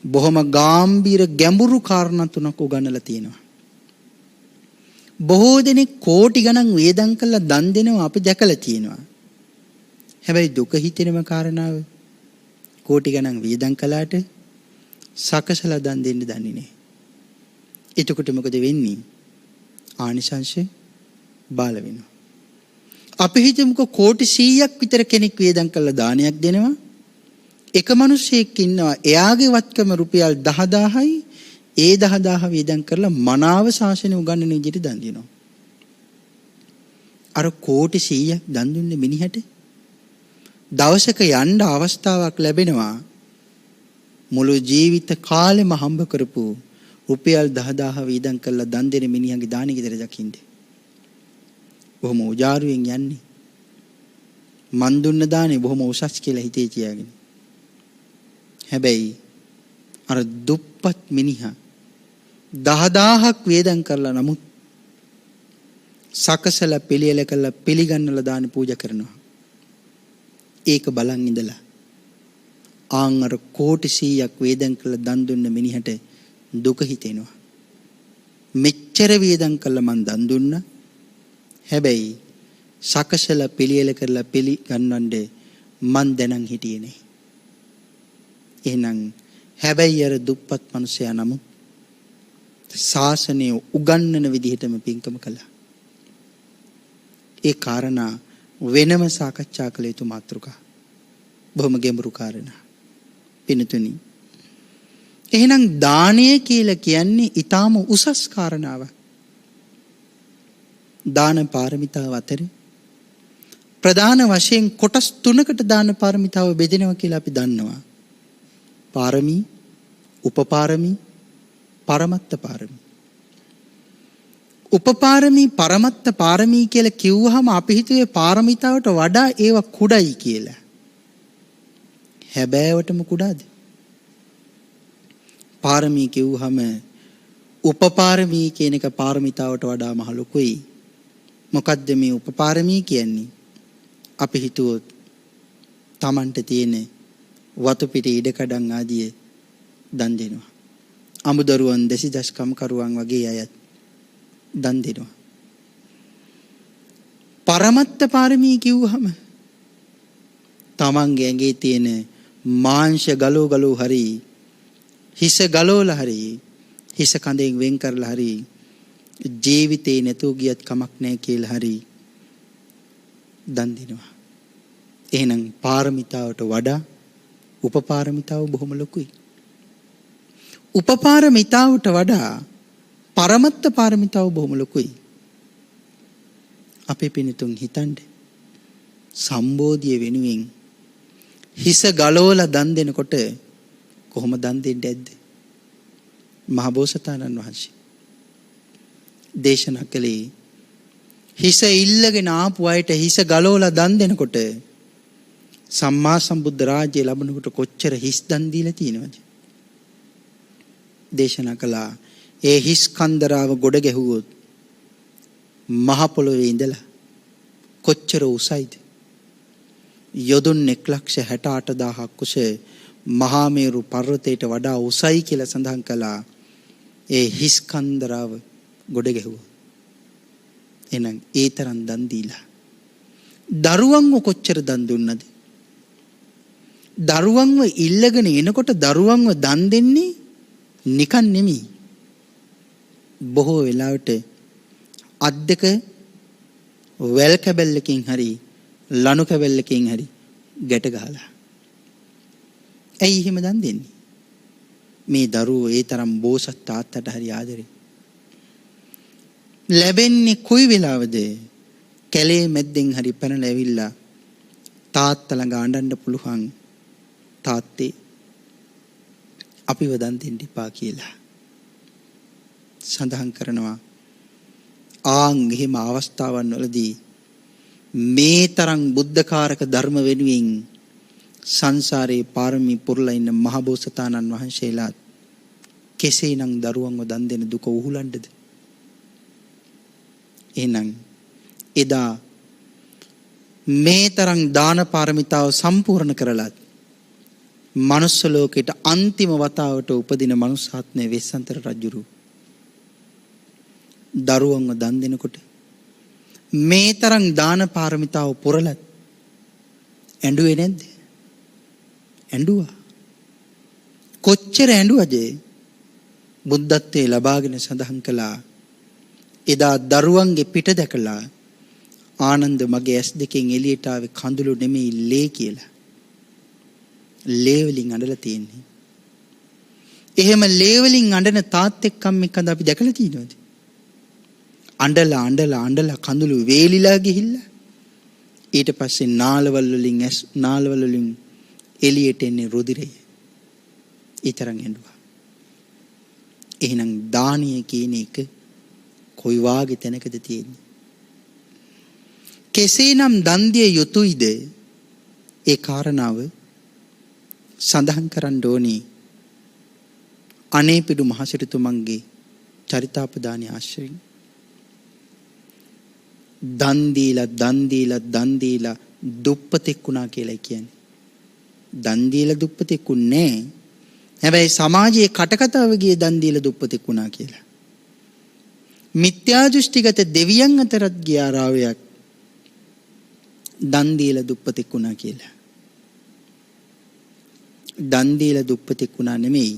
බොහොම ගැඹීර ගැඹුරු කාරණා තුනක් උගන්වලා තියෙනවා. බොහෝ දෙනෙක් කෝටි ගණන් වේදම් කරලා දන් දෙනවා අපි දැකලා තියෙනවා. හැබැයි දුක හිතෙනම කාරණාව කෝටි ගණන් වේදම් කළාට සකසලා දන් දෙන්න දන්නේ නැහැ. එතකොට මොකද වෙන්නේ? ආනිසංශය බාල වෙනවා. අපි හිතමුකෝ කෝටි 100ක් විතර කෙනෙක් වේදම් කරලා දානයක් දෙනවා. එක මිනිහෙක් ඉන්නවා එයාගේ වත්කම රුපියල් 10000යි. ඒ 10000 වේදම් කරලා මනාව ශාසනය උගන්වන විදිහට දන් දෙනවා. අර කෝටි 100ක් දන් දුන්නේ මිනිහට දවසක යන්න අවස්ථාවක් ලැබෙනවා මුළු ජීවිත කාලෙම හම්බ කරපු රුපියල් 10000 වේදම් කරලා දන් දෙන මිනිහගේ දානෙ ගෙදර දකින්න. බොහොම උජාරුවෙන් යන්නේ. මන් දුන්න දානේ බොහොම උසස් කියලා හිතේ තියාගෙන. හැබැයි අර දුප්පත් මිනිහා 10000ක් වේදම් කරලා නමුත් සකසලා පිළියෙල කරලා පිළිගන්නලා දාන පූජා කරනවා. ඒක බලන් ඉඳලා ආන් අර කෝටි 100ක් වේදම් කරලා දන් දුන්න මිනිහට දුක හිතෙනවා. මෙච්චර වේදම් කළා මං දන් දුන්නා. හැබැයි සකසලා පිළියෙල කරලා පිළිගන්නන්නේ මං දැනන් හිටියේ නේ. එහෙනම් හැබැයි අර දුප්පත් මිනිසයා නමුත් ශාසනය උගන්වන විදිහටම පින්කම කළා. ඒ කාරණා වෙනම සාකච්ඡා කළ යුතු මාතෘකා. බොහොම ගැඹුරු කාරණා. පින්තුනි. එහෙනම් දානය කියලා කියන්නේ ඊටාම උසස් කාරණාවක්. දාන පාරමිතාව අතර ප්‍රධාන වශයෙන් කොටස් තුනකට දාන පාරමිතාව බෙදෙනවා කියලා අපි දන්නවා. පාරමී, උපපාරමී, පරමත්ත පාරමී. උපපාරමී, පරමත්ත පාරමී කියලා කිව්වහම අපි හිතුවේ පාරමිතාවට වඩා ඒවා කුඩයි කියලා. හැබෑවටම කුඩාද? පාරමී කිව්වහම උපපාරමී කියන එක පාරමිතාවට වඩා මහ ලොකුයි. මොකද්ද මේ උපපාරමී කියන්නේ? අපි හිතුවොත් Tamanට තියෙන වතු පිටි ඉඩකඩම් ආදී දන් දෙනවා. අමුදරුවන් දෙසිදස් කම්කරුවන් වගේ අයත් දන් දෙනවා. පරමත්ත පාරමී කිව්වහම තමන්ගේ ඇඟේ තියෙන මාංශ ගලෝ හරි හිස ගලෝලා හරි හිස කඳෙන් වෙන් කරලා හරි ජීවිතේ නැතුව ගියත් කමක් නැහැ කියලා හරි දන් දෙනවා. එහෙනම් පාරමිතාවට වඩා උපපාරමිතාව බොහොම ලොකුයි. උපපාරමිතාවට වඩා පරමත්ත පාරමිතාව බොහොම ලොකුයි. අපේ පින්තුන් හිතන්නේ සම්බෝධිය වෙනුවෙන් හිස ගලවලා දන් දෙනකොට කොහොම දන් දෙන්නේ ඇද්ද? මහබෝසතාණන් වහන්සේ දේශනා කළේ හිස ඉල්ලගෙන ආපු අයට හිස ගලවලා දන් දෙනකොට සම්මා සම්බුද්ධ රාජ්‍යය ලැබුණකොට කොච්චර හිස් දන් දීලා තියෙනවද? දේශනා කළා ඒ හිස් කන්දරාව ගොඩ ගැහුවොත් මහ පොළොවේ ඉඳලා කොච්චර උසයිද? යොදුන් 1,68,000ක් කුස මහා මේරු පර්වතයට වඩා උසයි කියලා සඳහන් කළා. ඒ හිස් කන්දරාව ගොඩ ගැහුවා. එහෙනම් ඒ තරම් දන් දීලා දරුවන්ව කොච්චර දන් දුන්නද? දරුවන්ව ඉල්ලගෙන එනකොට දරුවන්ව දන් දෙන්නේ නිකන් නෙමෙයි. බොහෝ වෙලාවට අත් දෙක වැල් කැබල්ලකින් හරි ලණු කැබල්ලකින් හරි ගැට ගහලා. ඇයි එහෙම දන් දෙන්නේ? මේ දරුවෝ ඒ තරම් බෝසත් තාත්තට හරි ආදරේ. ලැබෙන්නේ කොයි වෙලාවද? කැලේ මැද්දෙන් හරි පැනලා ඇවිල්ලා තාත්තා ළඟ අඬන්න පුළුවන් තාත්තේ අපිව දන් දෙන්න එපා කියලා සඳහන් කරනවා. ආන් එහෙම අවස්ථාවන් වලදී මේ තරම් බුද්ධකාරක ධර්ම වෙනුවෙන් සංසාරේ පාරමී පුරලා ඉන්න මහබෝසතාණන් වහන්සේලා කෙසේනම් දරුවන්ව දන් දෙන දුක උහුලන්නද? එහෙනම් එදා මේ තරම් දාන පාරමිතාව සම්පූර්ණ කරලත් මනුස්ස ලෝකෙට අන්තිම වතාවට උපදින මනුස්සාත්මයේ වෙස්සන්තර රජුරු දරුවන්ව දන් දෙනකොට මේ තරම් දාන පාරමිතාව පුරලත් ඇඬුවේ නැද්ද? ඇඬුවා. කොච්චර ඇඬුවද? බුද්ධත්වයේ ලබාගෙන සඳහන් කළා එදා දරුවන්ගේ පිට දැකලා ආනන්ද මගේ ඇස් දෙකෙන් එළියට ආවේ කඳුළු නෙමෙයි ලේ කියලා. ලේ වලින් අඬලා තියෙන්නේ. එහෙම ලේ වලින් අඬන තාත්තෙක් අම්මෙක්ද අපි දැකලා තියෙනවද? අඬලා කඳුළු වේලිලා ගිහිල්ලා ඊට පස්සේ නාලවල වලින් එළියට එන්නේ රුධිරය. ඊතරම් ඇඬුවා. එහෙනම් දානිය කියන එක කොයි වාගේ තැනකද තියෙන්නේ? කෙසේනම් දන් දිය යුතුයිද? ඒ කාරණාව සඳහන් කරන්න ඕනි අනේපිඩු මහසිරිතුමන්ගේ චරිතාපදානයේ ආශ්‍රයෙන්. දන් දීලා දුප්පතෙක් වුණා කියලා කියන්නේ. දන් දීලා දුප්පතෙක් උන්නේ නැහැ. හැබැයි සමාජයේ කටකතාව ගියේ දන් දීලා දුප්පතෙක් වුණා කියලා. මිත්‍යා දෘෂ්ටිගත දෙවියන් අතරත් ගියා රාවයක් දන් දීලා දුප්පතෙක් වුණා කියලා. දන් දීලා දුප්පතෙක් වුණා නෙමෙයි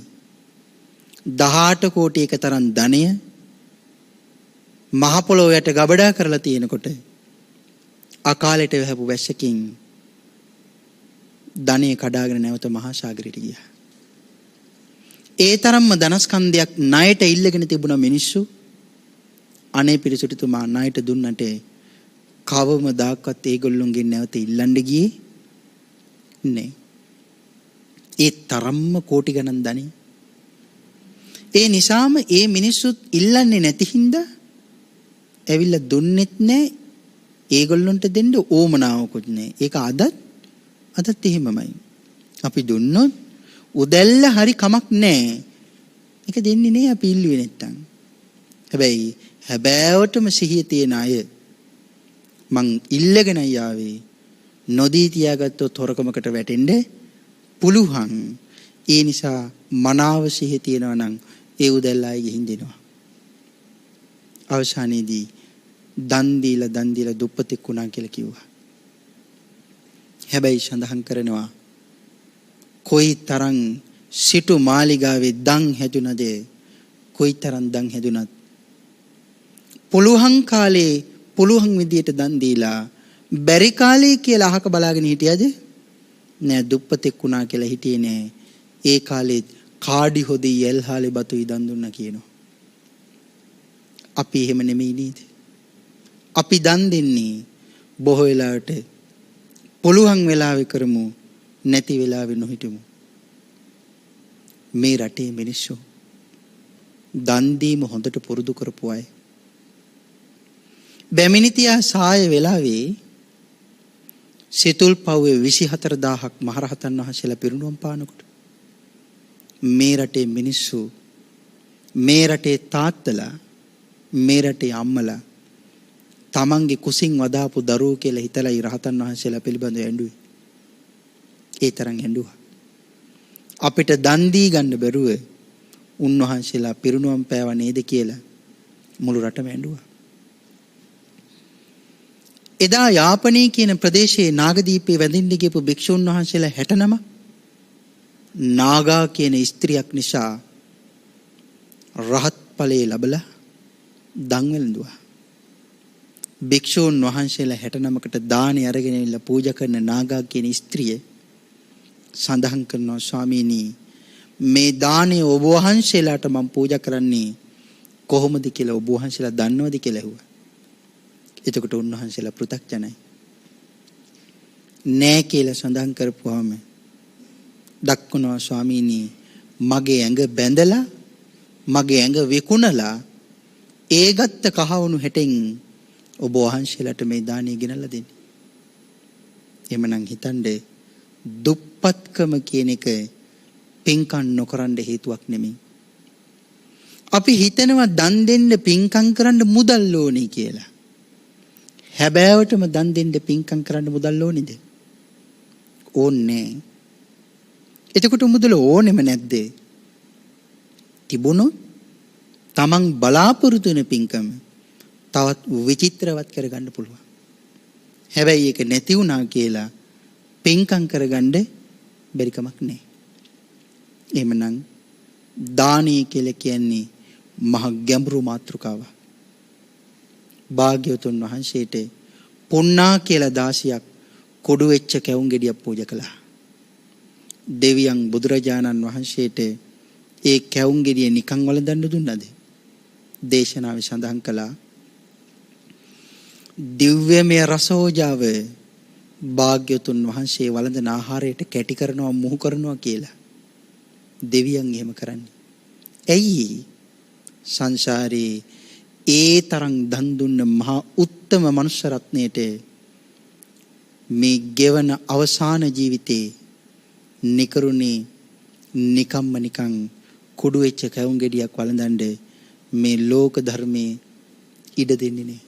18 කෝටි එක තරම් ධනය මහ පොළොව යට ගබඩා කරලා තියෙනකොට අකාලයට වැහපු වැස්සකින් ධනෙ කඩාගෙන නැවත මහා සාගරයට ගියා. ඒ තරම්ම ධනස්කන්ධයක් ණයට ඉල්ලගෙන තිබුණ මිනිස්සු අනේ පිරිසුතුමා ණයට දුන්නට කවමදාකවත් ඒගොල්ලොන්ගෙන් නැවත ඉල්ලන්න ගියේ නෑ. ඒ තරම්ම කෝටි ගණන් ධනෙ. ඒ නිසාම ඒ මිනිස්සුත් ඉල්ලන්නේ නැති හින්දා ඇවිල්ලා දුන්නෙත් නෑ. ඒගොල්ලොන්ට දෙන්න ඕමනාවකුත් නෑ. ඒක අදත් එහෙමමයි. අපි දුන්නොත් උදැල්ල හරි කමක් නෑ. ඒක දෙන්නේ නෑ අපි ඉල්ලුවේ නැත්තම්. හැබැයි හැබෑවටම සිහිය තියෙන අය මං ඉල්ලගෙන ආවේ නොදී තියාගත්තොත් හොරකමකට වැටෙන්න පුළුවන්. ඒ නිසා මනාව සිහිය තියෙනවා නම් ඒ උදැල්ල ආයි ගිහින් දෙනවා. අවසානයේදී දන් දීලා දුප්පතෙක් වුණා කියලා කිව්වා. හැබැයි සඳහන් කරනවා කොයි තරම් සිටු මාලිගාවේ දන් හැදුනද කොයි තරම් දන් හැදුනත් පුළුවන් කාලේ පුළුවන් විදියට දන් දීලා බැරි කාලේ කියලා අහක බලාගෙන හිටියද නෑ. දුප්පතෙක් වුණා කියලා හිටියේ නෑ. ඒ කාලේ කාඩි හොදි යල්හාලේ බතුයි දන් දුන්නා කියනවා. අපි එහෙම නෙමෙයි නේද? අපි දන් දෙන්නේ බොහෝ වෙලාවට පුළුවන් වෙලාවෙ කරමු, නැති වෙලාවෙ නොහිටමු. මේ රටේ මිනිස්සු දන් දීම හොඳට පුරුදු කරපු අය. බැමිණිතියා සාය වෙලාවේ සිතුල් පව්වේ 24000ක් මහරහතන් වහන්සේලා පිරිනුවම් පානකොට මේ රටේ මිනිස්සු, මේ රටේ තාත්තලා, මේ රටේ අම්මලා තමන්ගේ කුසින් වදාපු දරුවෝ කියලා හිතලා රහතන් වහන්සේලා පිළිබඳව ඇඬුවේ. ඒ තරම් ඇඬුවා. අපිට දන් දී ගන්න බැරුව උන්වහන්සේලා පිරිනුවම් පෑව නේද කියලා මුළු රටම ඇඬුවා. එදා යාපනයේ කියන ප්‍රදේශයේ නාගදීපේ වැඳින්න ගියපු භික්ෂුන් වහන්සේලා 69 නාගා කියන ස්ත්‍රියක් නිසා රහත් ඵලයේ ලැබලා දන් වැළඳුවා. භික්ෂුන් වහන්සේලා 69කට දානි අරගෙන ඉල්ල පූජා කරන නාගා කියන ස්ත්‍රිය සඳහන් කරනවා ස්වාමීනි මේ දානේ ඔබ වහන්සේලාට මම පූජා කරන්නේ කොහොමද කියලා ඔබ වහන්සේලා දන්නවද කියලා ඇහුවා. එතකොට උන්වහන්සේලා පෘථග්ජනයි. නෑ කියලා සඳහන් කරපුවාම දක්වනවා ස්වාමීනි මගේ ඇඟ බැඳලා මගේ ඇඟ විකුණලා ඒ ගත්ත කහවණු හැටෙන් ඔබ වහන්සේලාට මේ දාණය ගෙනල්ලා දෙන්නේ. එhmenan හිතන්නේ දුප්පත්කම කියන එක පින්කම් නොකරන්න හේතුවක් නෙමෙයි. අපි හිතනවා දන් දෙන්න පින්කම් කරන්න මුදල් ඕනේ කියලා. හැබෑවටම දන් දෙන්න පින්කම් කරන්න මුදල් ඕනේද? ඕනේ. එතකොට මුදල ඕනෙම නැද්ද? තිබුණොත් තමන් බලාපොරොත්තු වෙන පින්කම තවත් විචිත්‍රවත් කරගන්න පුළුවන්. හැබැයි ඒක නැති වුණා කියලා පින්කම් කරගන්න බැරි කමක් නැහැ. එහෙමනම් දානීය කියලා කියන්නේ මහ ගැඹුරු මාතෘකාවක්. භාග්‍යවතුන් වහන්සේට පුණ්ණා කියලා 16ක් කොඩු වෙච්ච කැවුම් ගෙඩියක් පූජා කළා. දෙවියන් බුදුරජාණන් වහන්සේට ඒ කැවුම් ගෙඩිය නිකන් වළඳන්න දුන්නද? දේශනාවේ සඳහන් කළා දිව්‍යමය රසෝජාව භාග්‍යවතුන් වහන්සේ වළඳන ආහාරයට කැටි කරනවා මුහු කරනවා කියලා. දෙවියන් එහෙම කරන්නේ. ඇයි? සංසාරේ ඒ තරම් දන් දුන්න මහා උත්තම මනුෂ්‍ය රත්නයේට මේ ගෙවන අවසාන ජීවිතේ නිකරුණේ නිකම්ම නිකං කුඩු වෙච්ච කැවුම් ගෙඩියක් වළඳන්නේ මේ ලෝක ධර්මයේ ඉඩ දෙන්නේ නැහැ.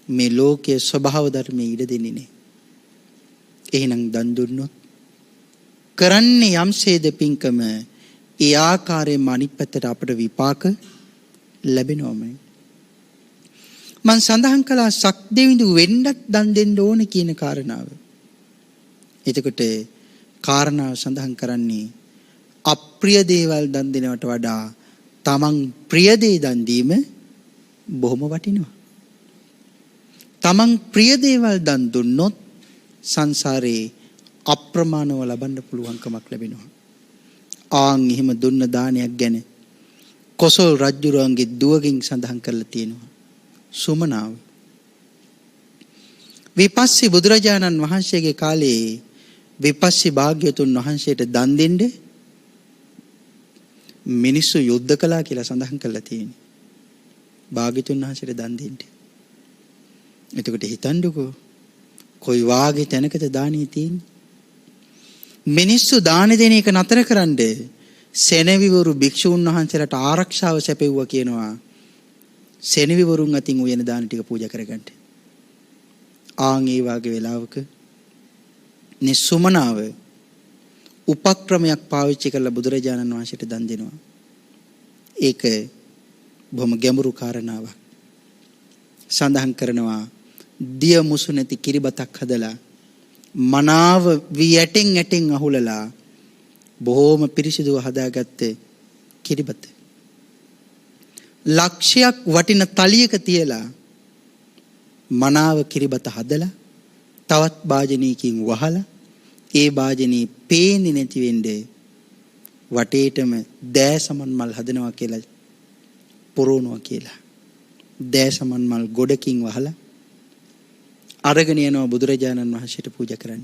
මේ ලෝකයේ ස්වභාව ධර්මයේ ඉඩ දෙන්නේ නැහැ. එහෙනම් දන් දුන්නොත් කරන්නේ යම්සේද පින්කම ඒ ආකාරයෙන්ම අනිත් පැත්තට අපට විපාක ලැබෙනවම. මං සඳහන් කළා සක්දෙවිඳු වෙන්නත් දන් දෙන්න ඕනේ කියන කාරණාව. එතකොට කාරණාව සඳහන් කරන්නේ අප්‍රිය දේවල් දන් දෙනවට වඩා තමන් ප්‍රිය දේ දන් දීම බොහොම වටිනවා. තමන් ප්‍රිය දේවල් දන් දුන්නොත් සංසාරේ අප්‍රමාණව ලබන්න පුළුවන්කමක් ලැබෙනවා. ආන් එහෙම දුන්න දානයක් ගැන කොසල් රජුරන්ගේ දුවගෙන් සඳහන් කරලා තියෙනවා. සුමනාව. විපස්සී බුදුරජාණන් වහන්සේගේ කාලේ විපස්සී භාග්‍යවතුන් වහන්සේට දන් දෙන්න මිනිස්සු යුද්ධ කළා කියලා සඳහන් කරලා තියෙනවා. භාග්‍යවතුන් වහන්සේට දන් දෙන්න. එතකොට හිතන්නකෝ කොයි වාගේ තැනකද දානිය තියෙන්නේ? මිනිස්සු දාන දෙන එක නතර කරන්න සෙනවිවරු භික්ෂුන් වහන්සේලාට ආරක්ෂාව සැපෙව්වා කියනවා. සෙනවිවරුන් අතින් උයන දාන ටික පූජා කරගන්න. ආන් ඒ වාගේ වෙලාවක නිසුමනාව උපක්‍රමයක් පාවිච්චි කරලා බුදුරජාණන් වහන්සේට දන් දෙනවා. ඒක බොහොම ගැඹුරු කාරණාවක්. සඳහන් කරනවා දිය මුසු නැති කිරිබතක් හදලා මනාව වියටෙන් ඇටෙන් අහුලලා බොහොම පිරිසිදුව හදාගත්ත කිරිබත. ලක්ෂයක් වටින තලියක තියලා මනාව කිරිබත හදලා තවත් භාජනයකින් වහලා ඒ භාජනී පේන්නේ නැති වෙන්නේ වටේටම දෑසමන් මල් හදනවා කියලා පුරවනවා කියලා. දෑසමන් මල් ගොඩකින් වහලා අරගෙන යනවා බුදුරජාණන් වහන්සේට පූජා කරන්න.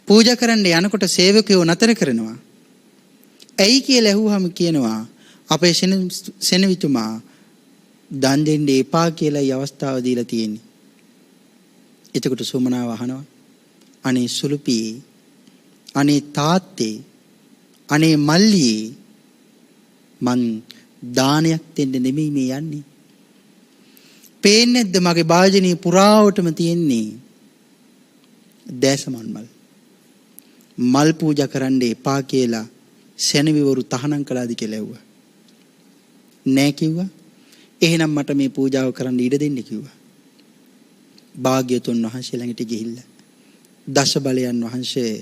පූජා කරන්න යනකොට සේවකයෝ නතර කරනවා. ඇයි කියලා ඇහුවහම කියනවා අපේ සෙනවිතුමා දන් දෙන්න එපා කියලා ఈ අවස්ථාව දීලා තියෙන්නේ. එතකොට සුමනාව අහනවා අනේ සුළුපී අනේ තාත්තේ අනේ මල්ලී මං දානයක් දෙන්න නෙමෙයි මේ යන්නේ. පේන්නේ නැද්ද මගේ භාජනයේ පුරාවටම තියෙන්නේ දෑසමන් මල්. මල් පූජා කරන්න එපා කියලා සෙනවිවරු තහනම් කළාද කියලා ඇහුවා. නෑ කිව්වා. එහෙනම් මට මේ පූජාව කරන්න ඉඩ දෙන්න කිව්වා. භාග්‍යතුන් වහන්සේ ළඟට ගිහිල්ලා දස බලයන් වහන්සේ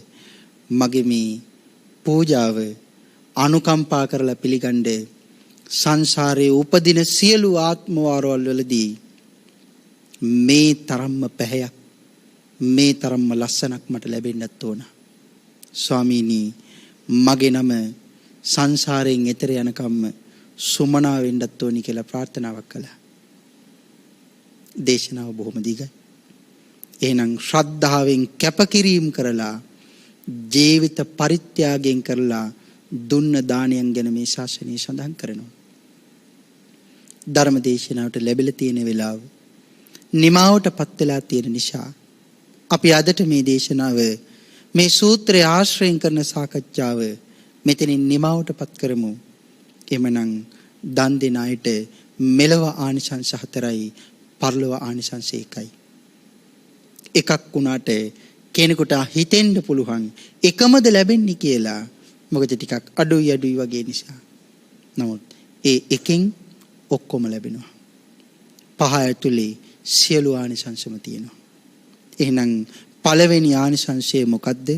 මගේ මේ පූජාව අනුකම්පා කරලා පිළිගන්නේ සංසාරයේ උපදින සියලු ආත්ම වාරවල් වලදී මේ තරම්ම පැහැයක් මේ තරම්ම ලස්සනක් මට ලැබෙන්නත් ඕන. ස්වාමීනි මගේ නම සංසාරයෙන් එතර යනකම්ම සුමනා වෙන්නත් ඕනි කියලා ප්‍රාර්ථනාවක් කළා. දේශනාව බොහොම දිගයි. එහෙනම් ශ්‍රද්ධාවෙන් කැපකිරීම කරලා ජීවිත පරිත්‍යාගයෙන් කරලා දුන්න දානයන් ගැන මේ ශාසනය සඳහන් කරනවා. ධර්ම දේශනාවට ලැබිලා තියෙන වෙලාව නිමාවටපත් වෙලා තියෙන නිසා අපි අදට මේ දේශනාව මේ සූත්‍රය ආශ්‍රයෙන් කරන සාකච්ඡාව මෙතනින් නිමාවටපත් කරමු. එමනම් දන් දෙන අයට මෙලව ආනිසංස 4යි පරලොව ආනිසංස 1යි. එකක් වුණාට කෙනෙකුට හිතෙන්න පුළුවන් එකමද ලැබෙන්නේ කියලා. මොකද ටිකක් අඩුයි වගේ නිසා. නමුත් ඒ එකෙන් ඔක්කොම ලැබෙනවා. පහ ඇතුලේ සියලු ආනිසංසම තියෙනවා. එහෙනම් පළවෙනි ආනිසංසය මොකද්ද?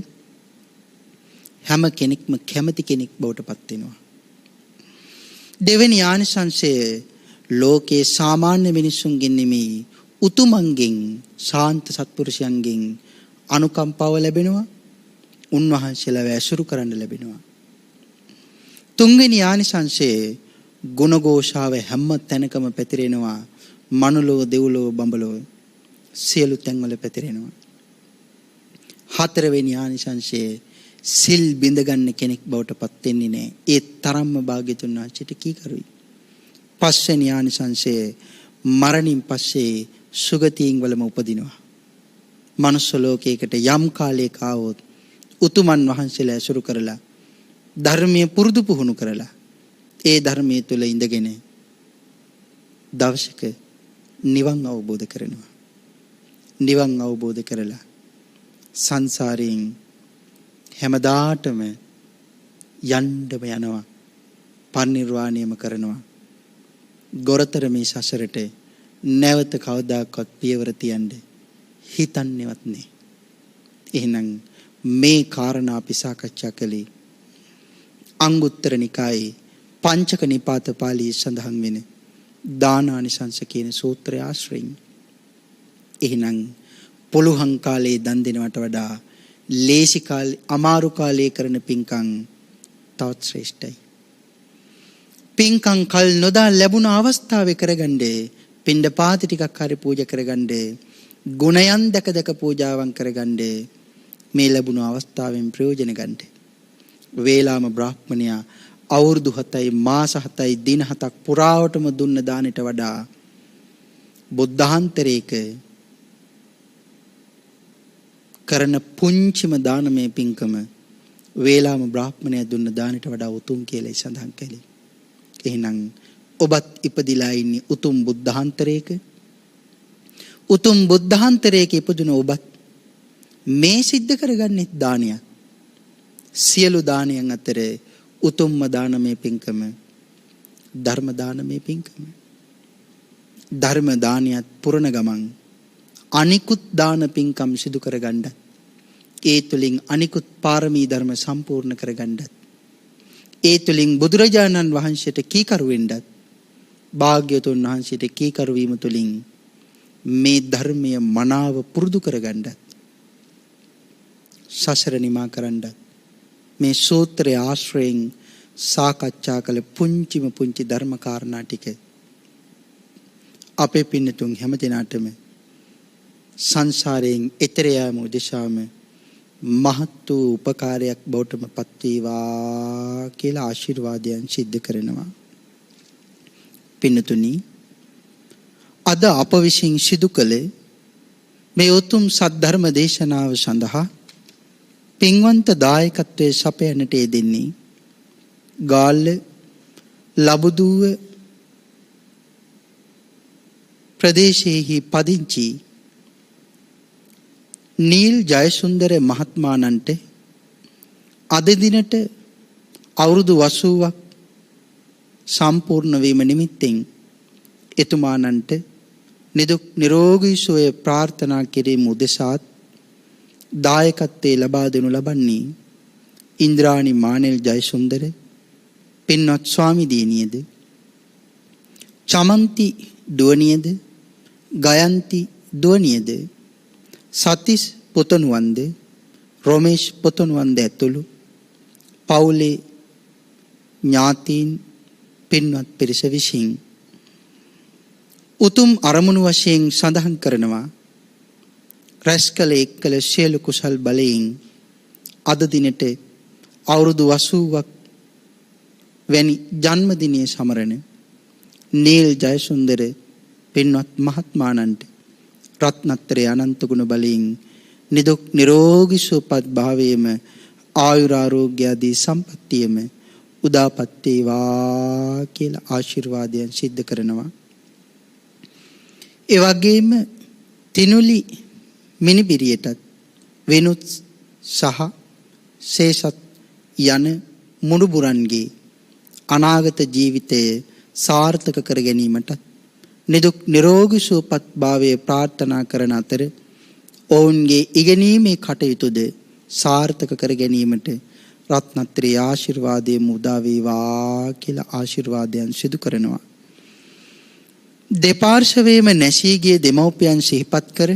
හැම කෙනෙක්ම කැමති කෙනෙක් බවට පත් වෙනවා. දෙවෙනි ආනිසංසය ලෝකේ සාමාන්‍ය මිනිසුන්ගෙන් නෙමෙයි උතුමන්ගෙන් ශාන්ත සත්පුරුෂයන්ගෙන් අනුකම්පාව ලැබෙනවා. උන්වහන්සේලාව ඇසුරු කරන්න ලැබෙනවා. තුන්වෙනි ආනිසංසය ගුණഘോഷාව හැම තැනකම පැතිරෙනවා. මනුලෝ දෙව්ලෝ බඹලෝ සියලු තැන්වල පැතිරෙනවා. හතරවෙනි ආනිසංසය සිල් බිඳගන්න කෙනෙක් බවට පත් වෙන්නේ නැහැ. ඒ තරම්ම භාග්‍යතුන් වහන්සේට කීකරුයි. පස්වෙනි ආනිසංසය මරණින් පස්සේ සුගතියින් වලම උපදිනවා. මනුස්ස ලෝකයකට යම් කාලයක ආවොත් උතුමන් වහන්සේලා ඇසුරු කරලා ධර්මයේ පුරුදු පුහුණු කරලා ඒ ධර්මයේ තුල ඉඳගෙන දවසක නිවන් අවබෝධ කරනවා. නිවන් අවබෝධ කරලා සංසාරයෙන් හැමදාටම යන්නම යනවා. පරිනිර්වාණයම කරනවා. ගොරතර මේ සසරට නැවත කවදාකවත් පියවර තියන්න හිතන්නේවත් නෑ. එහෙනම් මේ කාරණා අපි සාකච්ඡා කළේ අංගුත්තර නිකායේ පංචක නිපාත පාළියේ සඳහන් වෙන දානානිසංස කියන සූත්‍රය ආශ්‍රයෙන්. එහෙනම් පොළොහන් කාලේ දන් දෙනවට වඩා ලේසි කාලේ අමාරු කාලේ කරන පින්කම් තවත් ශ්‍රේෂ්ඨයි. පින්කම් කල් නොදා ලැබුණ අවස්ථාවේ කරගන්නේ පින්ඩපාත ටිකක් හරි පූජා කරගන්නේ ගුණයන් දැක දැක පූජාවන් කරගන්නේ මේ ලැබුණු අවස්ථාවෙන් ප්‍රයෝජන ගන්න. වේලාම බ්‍රාහ්මණයා අවුරුදු 7යි මාස 7යි දින 7ක් පුරාවටම දුන්න දානෙට වඩා බුද්ධාන්තරයක කරන පුංචිම දානමය පින්කම වේලාම බ්‍රාහ්මණයා දුන්න දානෙට වඩා උතුම් කියලා සඳහන් කළේ. එහෙනම් ඔබත් ඉපදිලා ඉන්නේ උතුම් බුද්ධාන්තරයක. උතුම් බුද්ධාන්තරයක ඉපදුන ඔබත් මේ සිද්ධ කරගන්නේ දානයක්. සියලු දානයන් අතර උතුම්ම දානමය පින්කම ධර්ම දානමය පින්කම. ධර්ම දානියත් පුරණ ගමන් අනිකුත් දාන පින්කම් සිදු කරගන්නත් ඒ තුලින් අනිකුත් පාරමී ධර්ම සම්පූර්ණ කරගන්නත් ඒ තුලින් බුදුරජාණන් වහන්සේට කීකරු වෙන්නත් භාග්‍යවතුන් වහන්සේට කීකරු වීම තුලින් මේ ධර්මයේ මනාව පුරුදු කරගන්නත් සසර නිමා කරන්නත් මේ සූත්‍රය ආශ්‍රයෙන් සාකච්ඡා කළ පුංචිම පුංචි ධර්ම කාරණා ටික අපේ පින්නතුන් හැමදිනාටම සංසාරයෙන් එතර යාම උදෙසාම මහත් වූ උපකාරයක් බවටම පත් වේවා කියලා ආශිර්වාදයන් සිද්ධ කරනවා. පින්නතුනි, අද අප විසින් සිදු කළ මේ උතුම් සද්ධර්ම දේශනාව සඳහා පින්වන්ත දායකත්වයේ සපයන්නට යෙදෙන්නේ ගාල්ල ලබුදුව ප්‍රදේශයේහි පදිංචි නීල් ජයසුන්දර මහත්මාණන්ට අද දිනට අවුරුදු 80ක් සම්පූර්ණ වීම නිමිත්තෙන් එතුමාණන්ට නිදුක් නිරෝගී සුවය ප්‍රාර්ථනා කිරීම උදෙසාත් දායකත්වයේ ලබා දෙනු ලබන්නේ ඉන්ද්‍රාණි මානෙල් ජයසුන්දර පින්වත් ස්වාමි දිනියද, චමන්ති දුවනියද, ගයන්ති දුවනියද, සතිස් පුතණුවන්ද, රොමේෂ් පුතණුවන්ද ඇතුළු පවුලේ ඥාතීන් පින්වත් පිරිස විසින් උතුම් අරමුණු වශයෙන් සඳහන් කරනවා රැස්කල එක්කල සියලු කුසල් බලයෙන් අද දිනට අවුරුදු 80ක් වැනි ජන්මදිනයේ සමරන නීල් ජයසුන්දර පින්වත් මහත්මාණන්ට රත්නත්‍රයේ අනන්ත ගුණ බලයෙන් නිදුක් නිරෝගී සුවපත් භාවයේම ආයුරාෝග්‍ය ආදී සම්පත්තියම උදාපත් වේවා කියලා ආශිර්වාදයන් සිද්ධ කරනවා. ඒ වගේම තිනුලි මිනිබිරියටත් වෙනුත් සහ සේසත් යන මුණුබුරන්ගේ අනාගත ජීවිතය සාර්ථක කර ගැනීමට නිදුක් නිරෝගී සුවපත් භාවයේ ප්‍රාර්ථනා කරන අතර ඔවුන්ගේ ඉගෙනීමේ කටයුතුද සාර්ථක කර ගැනීමට රත්නත්‍රයේ ආශිර්වාදයේ මුදා වේවා කියලා ආශිර්වාදයන් සිදු කරනවා. දෙපාර්ශවයේම නැසී ගිය දෙමව්පියන් සිහිපත් කර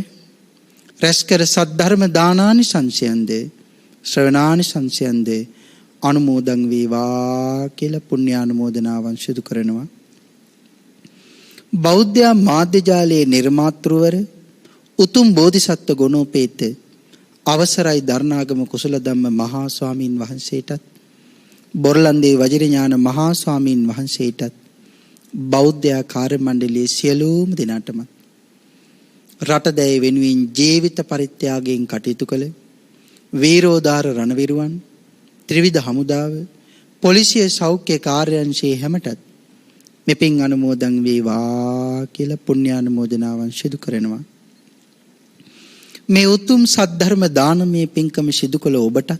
රැස්කර සද්ධර්ම දානානිසංසයන්ද ශ්‍රවණානිසංසයන්ද අනුමෝදන් වේවා කියලා පුණ්‍යානුමෝදනාවන් සිදු කරනවා. බෞද්ධ මාධ්‍ය ජාලයේ නිර්මාතෘවර උතුම් බෝධිසත්ව ගුණෝපේත අවසරයි දරණාගම කුසල ධම්ම මහා ස්වාමීන් වහන්සේටත් බොරලන්දේ වජිරඥාන මහා ස්වාමීන් වහන්සේටත් බෞද්ධ කාර්ය මණ්ඩලයේ සියලුම දෙනාටම රටදැය වෙනුවෙන් ජීවිත පරිත්‍යාගයෙන් කටයුතු කළ වීරෝදාර රණවිරුවන්, ත්‍රිවිධ හමුදාව, පොලිසිය සෞඛ්‍ය කාර්යාංශයේ හැමටත් මෙපින් අනුමෝදන් වේවා කියලා පුණ්‍යානුමෝදනාවන් සිදු කරනවා. මේ උතුම් සද්ධර්ම දානමය පින්කම සිදු කළ ඔබට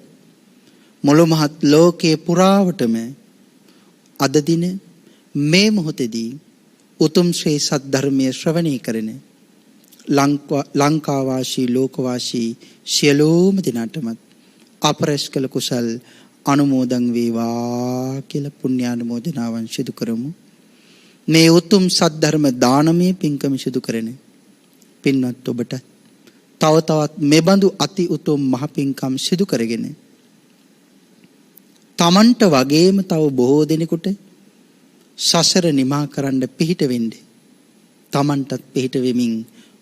මුළු මහත් ලෝකයේ පුරාවටම අද දින මේ මොහොතේදී උතුම් ශ්‍රී සද්ධර්මයේ ශ්‍රවණය කරන ලංකාවාසී ලෝකවාසී සියලුම දෙනාටම අපරස් කළ කුසල් අනුමෝදන් වේවා කියලා පුණ්‍යානුමෝදනාවන් සිදු කරමු. මේ උතුම් සද්ධර්ම දානමය පින්කම සිදු කරන පින්වත් ඔබට තව තවත් මෙබඳු අති උතුම් මහ පින්කම් සිදු කරගෙන තමන්ට වගේම තව බොහෝ දෙනෙකුට සසර නිමා කරන්න පිහිට වෙන්න, තමන්ටත් පිහිට වෙමින්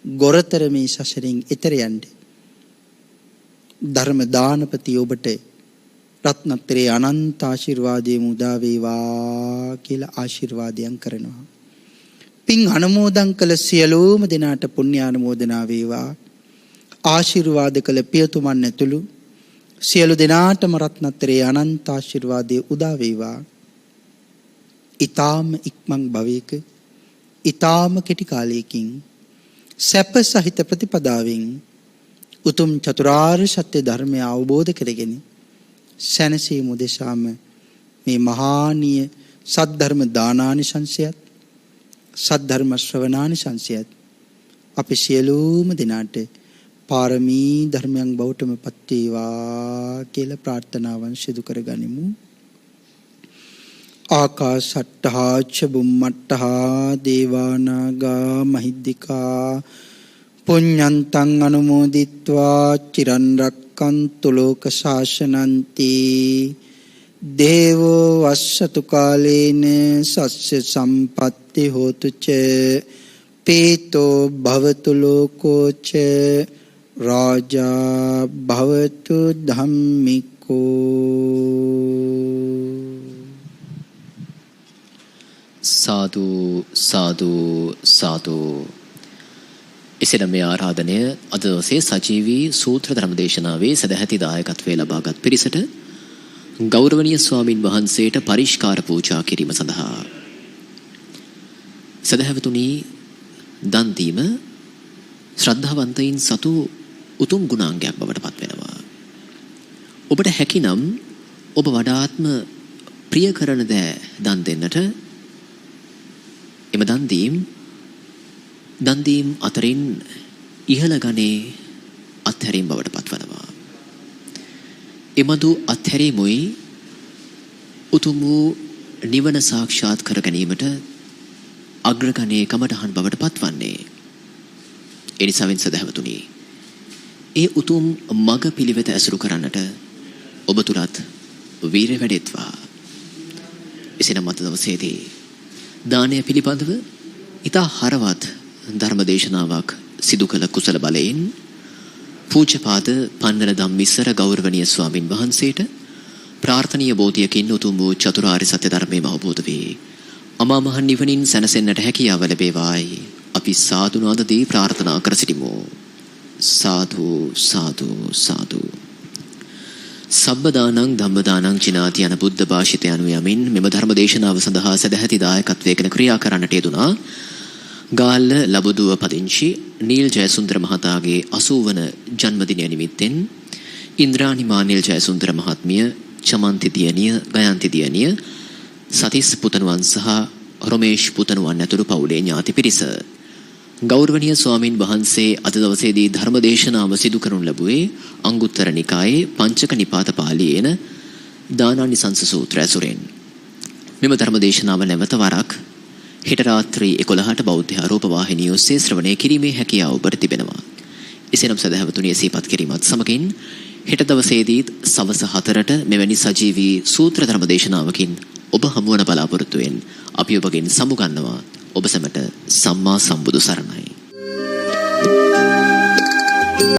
ගොරතර මේ සසරින් එතර යන්න ධර්ම දානපති ඔබට රත්නත්‍රයේ අනන්ත ආශිර්වාදයේ මුදා වේවා කියලා ආශිර්වාදයන් කරනවා. පින් අනුමෝදන් කළ සියලුම දෙනාට පුණ්‍යානුමෝදනා වේවා. ආශිර්වාද කළ පියතුමන් ඇතුළු සියලු දෙනාටම රත්නත්‍රයේ අනන්ත ආශිර්වාදයේ උදා වේවා. ඊ타ම ඉක්මන් භවයක ඊ타ම කෙටි කාලයකින් සැප සහිත ප්‍රතිපදාවෙන් උතුම් චතුරාර්ය සත්‍ය ධර්මය අවබෝධ කරගෙන සැනසීම උදෙසාම මේ මහානීය සද්ධර්ම දානානිසංසයත් සද්ධර්ම ශ්‍රවණානිසංසයත් අපි සියලුම දෙනාට පාරමී ධර්මයන් බවටම පත් වේවා කියලා ප්‍රාර්ථනාවන් සිදු කරගනිමු. ආකාශට්ටහා ච බුම්මට්ටහා දේවානාගා මහිද්దికා පුඤ්ඤන්තං අනුමෝදිත්වා චිරන් රක්칸තු ලෝක ශාසනන්ති දේවෝ වස්සතු කාලේන සස්්‍ය සම්පත්ති හෝතු ච පීතෝ භවතු ලෝකෝ ච රාජා භවතු ධම්මිකෝ. සාදු සාදු සාදු. එසේනම් මේ ආරාධනය අද දවසේ සජීවී සූත්‍ර ධර්ම දේශනාවේ සදැහැති දායකත්වයේ ලබාගත් පිරිසට ගෞරවනීය ස්වාමින් වහන්සේට පරිස්කාර පූජා කිරීම සඳහා සදහැවතුනි දන් දීම ශ්‍රද්ධාවන්තයින් සතු උතුම් ගුණාංගයක් බවට පත් වෙනවා. ඔබට හැකිනම් ඔබ වඩාත්ම ප්‍රිය කරන දෑ දන් දෙන්නට එම දන් දීම් දන් දීම් අතරින් ඉහළ ගණේ අත්හැරීම් බවට පත්වනවා. එමදු අත්හැරීමුයි උතුම් වූ නිවන සාක්ෂාත් කර ගැනීමට අග්‍රගණයේ කමටහන් බවට පත්වන්නේ. එනිසාවෙන් සදහවතුනි, ඒ උතුම් මග පිළිවෙත ඇසුරු කරන්නට ඔබ තුලත් වීරය වැඩෙත්වා. එසේනම් අද දවසේදී දානය පිළිබඳව ඉතා හරවත් ධර්මදේශනාවක් සිදු කළ කුසල බලයෙන් පූජ්‍යපාද පන්නල ධම්මිස්සර ගෞරවනීය ස්වාමින් වහන්සේට ප්‍රාර්ථනීය බෝධියකින් උතුම් වූ චතුරාර්ය සත්‍ය ධර්මයම අවබෝධ වේ. අමා මහ නිවනින් සැනසෙන්නට හැකියාව ලැබේවායි අපි සාදුනාදදී ප්‍රාර්ථනා කර සිටිමු. සාදු සාදු සාදු. සබ්බදානං ධම්මදානං චිනාති යන බුද්ධ භාෂිත යනු යමින් මෙම ධර්ම දේශනාව සඳහා සදැහැති දායකත්වයෙන් ක්‍රියා කරන්නට යෙදුනා. ගාල්ල ලබුදුව පදිංචි නීල් ජයසුන්දර මහතාගේ 80 වන ජන්මදිනය නිමිත්තෙන් ඉන්ද්‍රානි මානිල් ජයසුන්දර මහත්මිය, චමන්ති දියණිය, ගයන්ති දියණිය, සතිස් පුතණුවන් සහ රොමේෂ් පුතණුවන් ඇතුළු පවුලේ ඥාති පිරිස. ගෞරවනීය ස්වාමින් වහන්සේ අද දවසේදී ධර්ම දේශනාව සිදු කරනු ලැබුවේ අංගුත්තර නිකායේ පංචක නිපාත පාළියේන දානානිසංස සූත්‍රය ඇසුරෙන්. මෙම ධර්ම දේශනාව නැවත වරක් හෙට රාත්‍රී 11ට බෞද්ධ ආරෝප වාහිනිය ඔස්සේ ශ්‍රවණය කිරීමේ හැකියාව ඔබට තිබෙනවා. එසේනම් සදහවතුනි, සිහිපත් කිරීමත් සමගින් හෙට දවසේදී සවස 4ට මෙවැනි සජීවී සූත්‍ර ධර්ම දේශනාවකින් ඔබ හමුවන බලාපොරොත්තුවෙන් අපි ඔබගෙන් සමුගන්නවා. ඔබ සැමට සම්මා සම්බුදු සරණයි.